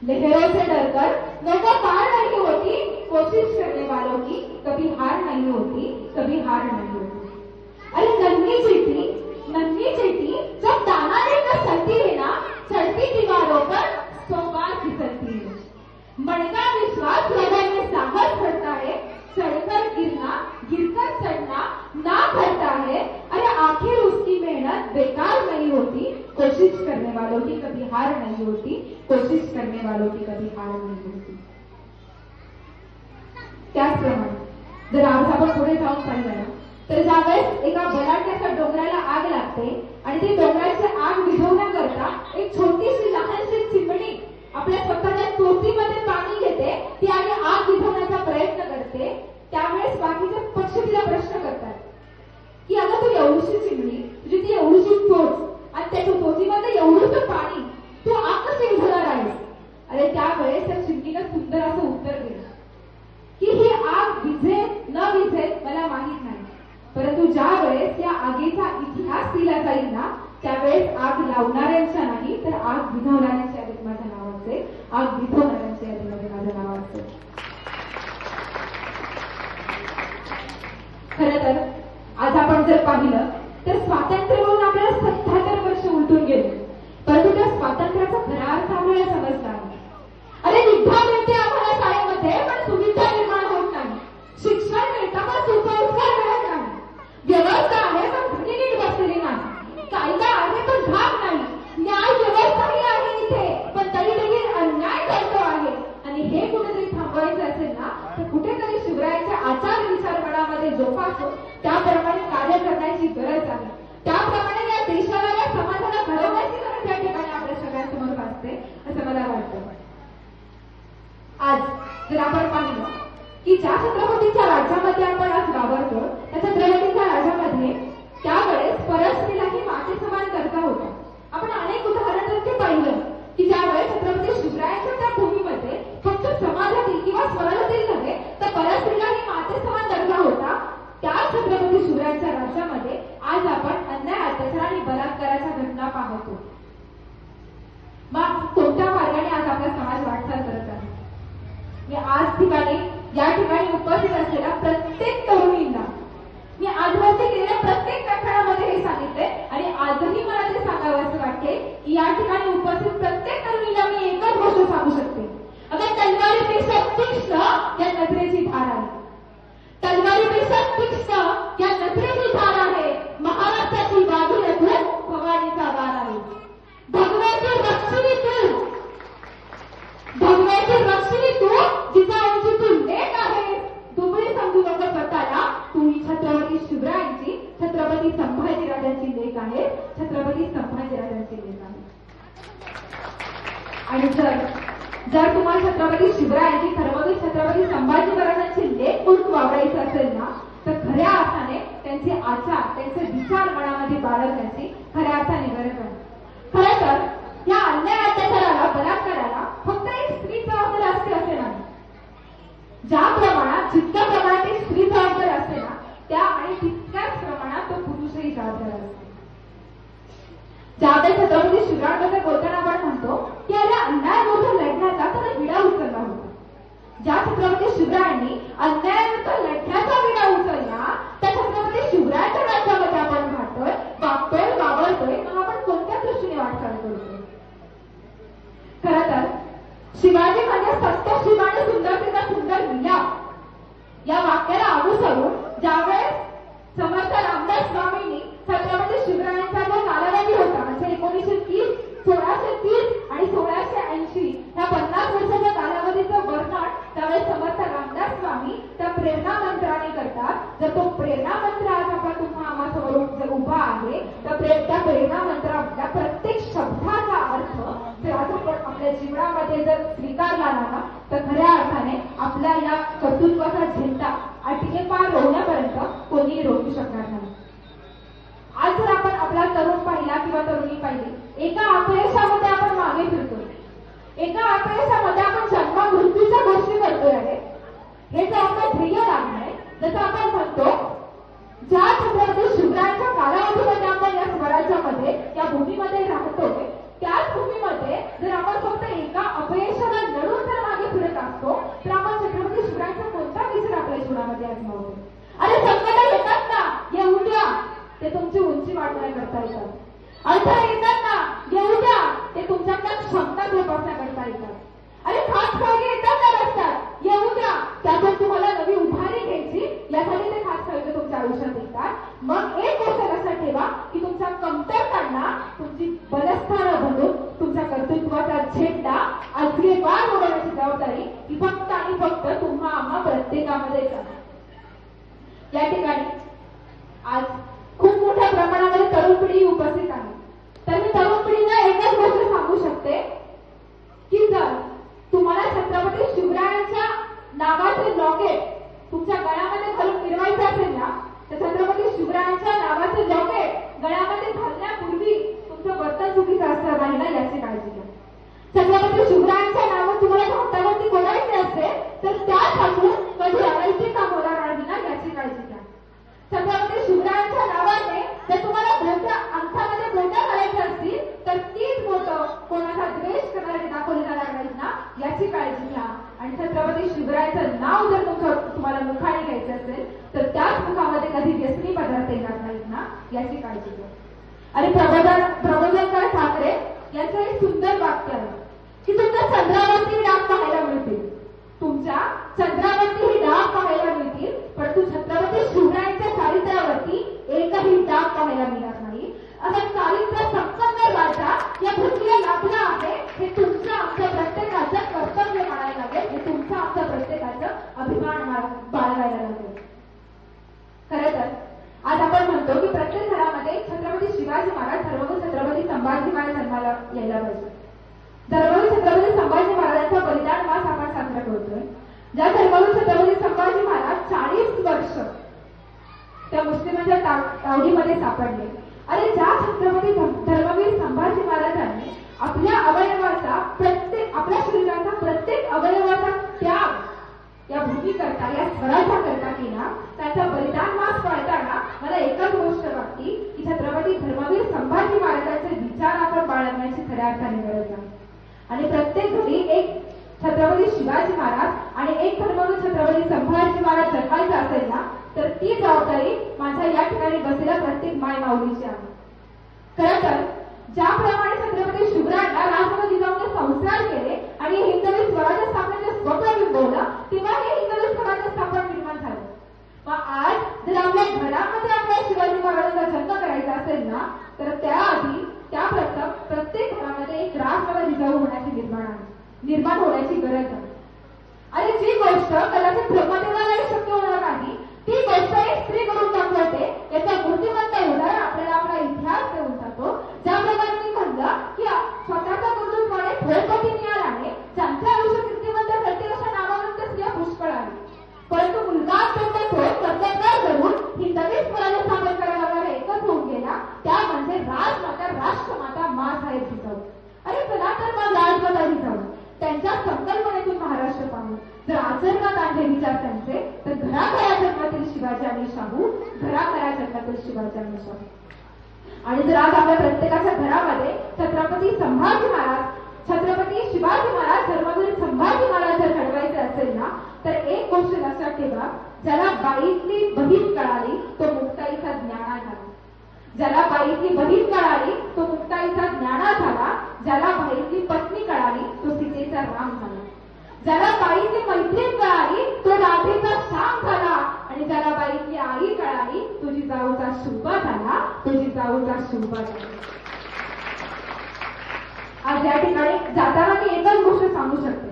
S1: लहरों से डरकर नौका पार नहीं होती, कोशिश करने वालों की कभी हार नहीं होती, कभी हार नहीं होती. अरे नन्ही चींटी जब दाना लेकर चलती है ना, चढ़ती दीवारों पर 100 बार फिसलती है. मन का विश्वास लोगों में साहस भरता है, चढ़कर गिरना, गिरकर चढ़ना ना करता है. अरे आखिर उसकी मेहनत बेकार नहीं होती, कोशिश करने वालों की कभी हार नहीं होती, कोशिश करने वालों की कभी हार नहीं होती. त्याचप्रमाणे जर आज आपण पुढे जाऊन पाहिलं तर ज्यावेळेस एका बलाढ्याच्या डोंगराला आग लागते आणि ती डोंगराची आग विझवण्याकरता एक छोटीशी लहानशी चिमणी आपल्या स्वतःच्या तोटीमध्ये पाणी घेते, ती आणि आग विझवण्याचा प्रयत्न करते. त्यावेळेस बाकीचे पक्षी तिला प्रश्न करतात की अगं तू एवढीशी चिमणी, तुझी ती एवढीशी चोच आणि त्याच्या तोटीमध्ये एवढंच पाणी, तू आग कशी विझवणार आहेस? अरे त्यावेळेस त्या चिमणीनं सुंदर असं उत्तर दिलं की ही आग विझेल न विझेल मला माहित नाही, परंतु ज्या वेळेस या आगीचा इतिहास दिला जाईल ना त्यावेळेस आग लावणाऱ्यांच्या नाही तर आग विझवणाऱ्यांच्या यादीत माझं नाव असेल, आग विझवणाऱ्यांच्या यादीमध्ये माझं नाव असेल. खरं तर आज आपण जर पाहिलं तर स्वातंत्र्य म्हणून आपल्याला 77 वर्ष उलटून गेले, परंतु त्या स्वातंत्र्याचा खरा अर्थ आपल्याला समजला नाही. अरे विद्या मिळते आम्हाला शाळेमध्ये पण सुविधा निर्माण होत नाही, शिक्षण मिळतं पण सुसंस्कार मिळत नाही, व्यवस्था आहे पण धनी नीट बसलेली नाही, कायदा आहे पण धाक नाही, न्याय व्यवस्थाही आहे इथे पण तरी देखील अन्याय करतो आहे. आणि हे कुठेतरी थांबवायचं असेल ना तर कुठेतरी शिवरायांच्या आचार विचार मनामध्ये जोपासून त्याप्रमाणे कार्य करण्याची गरज आहे. त्याप्रमाणे या देशाला, या समाजाला घडवण्याची गरज या ठिकाणी आपल्या सगळ्यांसमोर भासते असं मला वाटतं. मागतो. मग कोणत्या मार्गाने आज आपला समाज वाटचाल करत आहे? मी आज या ठिकाणी उपस्थित असलेल्या प्रत्येक तरुणींना मी आजवरती केलेल्या प्रत्येक व्याख्यानामध्ये हे सांगितले आणि आजही मला ते सांगावं असं वाटते की या ठिकाणी उपस्थित प्रत्येक तरुणीला मी एकच गोष्ट सांगू शकते. अगं तलवारीपेक्षा तीक्ष्ण या नजरेची धार आहे. तलवारीपेक्षा तीक्ष्ण या नजरेची धार आहे. महाराष्ट्राची बाजू नसून भवानीचा वार आहे. भगव्याची रक्षणी तू जिचा उंची तू लेट आहे. दुबळी समजू नको स्वतःला. तू छत्रपती शिवरायांची, छत्रपती संभाजीराजांची लेक आहे. छत्रपती संभाजीराजांची लेक आहे. आणि जर तुम्हाला छत्रपती शिवरायांची, धर्मवीर छत्रपती संभाजी महाराजांची लेक म्हणून वावरायचं असेल ना, तर खऱ्या अर्थाने त्यांचे आचार, त्यांचे विचार मनामध्ये बाळगण्याची खऱ्या अर्थाने गरज आहे. खरं तर या अन्याय अत्याचाराला, बलात्काराला फक्त एक स्त्री जबाबदार असते असे नाही. जितक्या प्रमाणात एक स्त्री जबाबदार असते ना, त्या आणि तितक्याच प्रमाणात तो पुरुषही जबाबदार असतो. ज्यावेळेस छत्रपती शिवरायांबद्दल बोलताना आपण म्हणतो की अरे अन्यायाविरुद्ध लढण्याचा त्याने विडा उचलला होता. ज्या छत्रपती शिवरायांनी अन्यायाविरुद्ध लढण्याचा विडा उचलला, त्या छत्रपती शिवरायांच्या राज्यामध्ये आपण वागतोय, वावरतोय, मग आपण कोणत्या दृष्टीने वाटचाल करतोय? खरं तर शिवाजी म्हणजे सत्य शिवाने सुंदरतेचा सुंदर मिलाप या वाक्याला अनुसरून ज्यावेळेस समर्थ रामदास स्वामींनी छत्रपती शिवरायांचा जो कालावधी होता म्हणजे 1930, 1630 आणि 1680 या 50 वर्षाच्या कालावधीचं वर्णन त्यावेळेस समर्थ रामदास स्वामी त्या प्रेरणा मंत्राने करतात. जर तो प्रेरणा मंत्र आज आपला तुम्हा आम्हासमोर जर उभा आहे, तर त्या प्रेरणा मंत्रातल्या प्रत्येक शब्दाचा अर्थ जर आज आपण आपल्या जीवनामध्ये जर स्वीकारला ना, तर खऱ्या अर्थाने आपल्या या कर्तृत्वाचा झेंडा आटोक्यापार रोवण्यापर्यंत कोणीही रोखू शकणार नाही. आज जर आपण आपला तरुण पाहिला किंवा तरुणी पाहिली, एका अपयशामध्ये आपण मागे फिरतोय, एका अपयशामध्ये आपण जन्म मृत्यूच्या गोष्टी करतोय आहे. हे जर आपलं ध्येय लागलंय, जसं आपण म्हणतो ज्या छत्रपती शिवरायांच्या कालावधीमध्ये आपण या स्वराज्यामध्ये, या भूमीमध्ये राहतोय, त्याच भूमीमध्ये जर आपण फक्त एका अपयशाला लढून जर मागे फिरत असतो, तर आपण छत्रपती शिवरायांचा कोणता विचार आपल्या जीवनामध्ये आजमावतो? अरे संकट येतात ना, येऊ द्या, ते तुमची उंची वाढवण्याकरता येतात. अडथळे येतात ना, येऊ द्या, ते तुमच्याकडे क्षमता जोपासण्याकरता येतात. अरे खास खळगे येतात ना रस्त्यात, येऊ द्या, त्यातून तुम्हाला नवी उभारी घ्यायची, यासाठी ते खास खळगे तुमच्या आयुष्यात येतात. मग एक गोष्ट लक्षात ठेवा की तुमच्या कमतरतांना तुमची बलस्थानं बनून तुमच्या कर्तृत्वाचा झेंडा आजगेवार उडवण्याची जबाबदारी ही फक्त आणि फक्त तुम्हा आम्हा प्रत्येकामध्येच आहे. या ठिकाणी आज खूप मोठ्या प्रमाणामध्ये तरुण पिढी उपस्थित आहे. तर मी तरुण पिढीला एकच गोष्ट सांगू शकते की जर तुम्हाला छत्रपती शिवरायांच्या नावाचे लॉकेट तुमच्या गळ्यामध्ये घालून मिरवायचं असेल ना, तर छत्रपती शिवरायांच्या नावाचे लॉकेट गळ्यामध्ये घालण्यापूर्वी तुमचं वर्तन चुकीचं असलं नाही ना, याची काळजी घ्या. छत्रपती शिवरायांच्या नावात तुम्हाला हातावरती बोलायचे असेल तर त्यापासून कधी अनैतिक काम होणार नाही ना, याची काळजी घ्या. छत्रपती शिवरायांच्या नावाने जर तुम्हाला बोलत्या अंगठामध्ये बोटं घालायची असतील तर तीच बोटं कोणाचा द्वेष करणारे दाखवली जाणार नाहीत ना, याची काळजी घ्या. आणि छत्रपती शिवरायांचं नाव जर तुम्हाला मुखाने घ्यायचं असेल तर त्याच मुखामध्ये कधी व्यसनी पदार्थ येणार नाहीत ना, याची काळजी घ्या. आणि प्रबोधनकार ठाकरे यांचं एक सुंदर वाक्य आहे की तुमच्या चंद्रावरती डाग पाहायला मिळतील, तुमच्या चंद्रावरती ही डाग पाहायला मिळतील, परंतु छत्रपती शिवरायांच्या चारित्र्यावरती एकही डाग पाहायला मिळणार नाही. असं चारित्र्य संपन्न राजा या पृथ्वीला लाभला आहे, हे तुमचं आमचं प्रत्येकाचं कर्तव्य मानायला लागेल, हे तुमचं आमचं प्रत्येकाचं अभिमान बाळगायला लागेल. खरं तर आज आपण म्हणतो की प्रत्येक घरामध्ये छत्रपती शिवाजी महाराज, धर्मवीर छत्रपती संभाजी महाराज जन्माला यायला पाहिजे. धर्मवीर छत्रपती संभाजी महाराजांचा बलिदान मास आपण साजरा करतोय. ज्या धर्मवीर छत्रपती संभाजी महाराज 40 वर्ष त्या मुस्लिमांच्या तावडीमध्ये सापडले. अरे ज्या छत्रपती धर्मवीर संभाजी महाराजांनी आपल्या अवयवाचा आपल्या शरीराचा प्रत्येक अवयवाचा त्याग या भूमीकरता, या स्वराज्या करता केला, त्याचा बलिदान मास पाळताना मला एकच गोष्ट वाटते की छत्रपती धर्मवीर संभाजी महाराजांचे विचार आपण बाळगण्याची खऱ्या अर्थाने गरज आहे. आणि प्रत्येक घरी एक छत्रपती शिवाजी महाराज आणि एक धर्मवीर छत्रपती संभाजी महाराज जगवायचा असेल ना, तर ती जबाबदारी माझ्या या ठिकाणी बसलेल्या प्रत्येक माय माऊलीची आहे. खरं तर ज्याप्रमाणे छत्रपती शिवरायांना राजमाता जिजाऊने संस्कार केले आणि हिंदवी स्वराज्य स्थापनेचे स्वप्न बिंबवलं, तेव्हा हे हिंदवी स्वराज्य स्थापन निर्माण झालं. मग आज जर आपल्या घरामध्ये आपल्या शिवाजी महाराजांचा जन्म करायचा असेल ना, तर त्याआधी त्याप्रथम प्रत्येक घरामध्ये एक राजमाता जिजाऊ होण्याची निर्माण होण्याची गरज आहे. आणि जी गोष्ट कदाचित ब्रह्मदेवालाही शक्य होणार नाही, ती गोष्ट एक स्त्री करून दाखवते. याचा मूर्तिमंत उदाहरण आपल्याला आपला इतिहास देऊन जातो. ज्याप्रमाणे मी म्हणलं की स्वतःचा कर्तृत्वाने द्रौपदी मिळाल्याने ज्यांच्या आयुष्य कीर्तिमंत करतील अशा नामावंत स्त्रिया पुष्कळ आहेत. परंतु मुलगा कर्तव्य करून हिंदवी स्वराज्य स्थापन करायला लागणारा एकच होऊन गेला, त्या म्हणजे राजमाता, राष्ट्रमाता माँसाहेब जिजाऊ. अरे चला तर मग राजमाता जिजाऊ त्यांच्या संकल्पनेतून महाराष्ट्र पाहू. जर आचरणात आणले विचार त्यांचे, तर घराघरा जन्मातील शिवाजी आणि शाहू, घराघरा जन्मातील शिवाजी आणि शाहू. आणि जर आज आपल्या प्रत्येकाच्या घरामध्ये छत्रपती संभाजी महाराज, छत्रपती शिवाजी महाराज, धर्मवीर संभाजी महाराज जर घडवायचे असेल ना, तर एक गोष्ट लक्षात ठेवा, ज्याला बाईतली बहीण कळाली तो मुक्ताईचा ज्ञाना झाला. ज्याला बाईतली बहीण कळाली तो मुक्ताईचा ज्ञाना झाला. ज्याला बाईतली पत्नी कळाली तो सीतेचा राम झाला. ज्याला बाईतली मैत्रीण कळाली तो राधेचा श्याम झाला. आणि ज्याला बाईतली आई कळाली तो जिजाऊचा शुभा झाला, तो जिजाऊचा शुभा झाला. आज या ठिकाणी जाताना मी एकच गोष्ट सांगू शकते,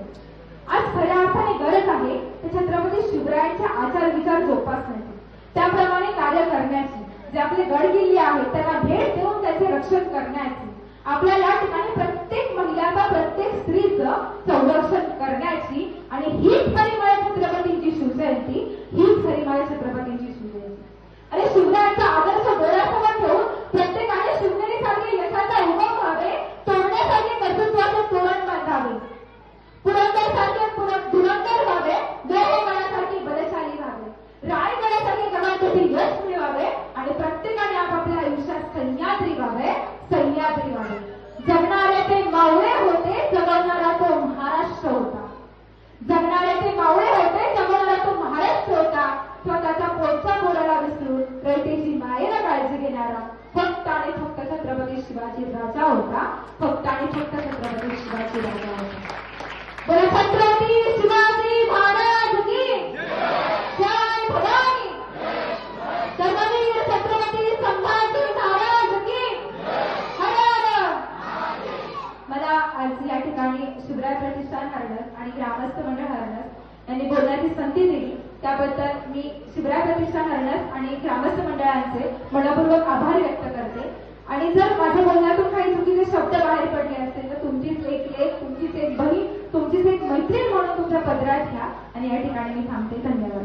S1: आज खऱ्या अर्थाने गरज आहे ते छत्रपती शिवरायांचे आचार विचार जोपासण्याची, त्याप्रमाणे कार्य करण्याची, जे आपले गडकिल्ले आहेत त्यांना भेट देऊन त्याचे रक्षण करण्याची, आपल्या या ठिकाणी प्रत्येक महिलाचा, प्रत्येक स्त्रीचं संरक्षण करण्याची. आणि हीच खरी माझ्या छत्रपतींची शिवजयंती, हीच खरी माझ्या छत्रपतींची शिवजयंती. अरे शिवरायांचा आदर्श डोळ्यासमोर ठेवून प्रत्येकाने शिवनेरीसारखे यशाचा उगम व्हावे, तोडण्यासारखे कर्तृत्वाचे तोरण बांधावे, पुरंदरसारखे धुरंधर व्हावे, देवगडासारखे बलशाली व्हावे, रायगडासारखे गडासाठी यश मिळवावे आणि प्रत्येकाने आपापल्या आयुष्यात सह्याद्री व्हावे, सह्याद्री व्हावे. जगणारे ते मावळे होते, जगवणारा तो महाराष्ट्र होता. जगणारे ते मावळे होते, जगवणारा तो महाराष्ट्र होता. स्वतःच्या पोटच्या पोराला विसरून रयतेची मायेला काळजी घेणारा फक्त आणि फक्त छत्रपती शिवाजी राजा होता. फक्त आणि फक्त छत्रपती शिवाजी राजा होता. बोला छत्रपती शिवाजी महाराज की जय भवानी. धर्मवीर छत्रपती संभाजी महाराज की हर. मला आज या ठिकाणी शिवराय प्रतिष्ठान हरणस आणि ग्रामस्थ मंडळ हरणस यांनी बोलण्याची संधी दिली, त्याबद्दल मी शिवराय प्रतिष्ठान हरणस आणि ग्रामस्थ मंडळांचे मनपूर्वक आभार व्यक्त करते. आणि जर माझ्या बोलण्यातून काही चुकीचे शब्द बाहेर पडले असतील तर तुमचीच एक लेख, तुमचीच एक बहीण, तुमचीच एक मैत्रीण म्हणून तुमच्या पदरात घ्या. आणि या ठिकाणी मी थांबते. धन्यवाद.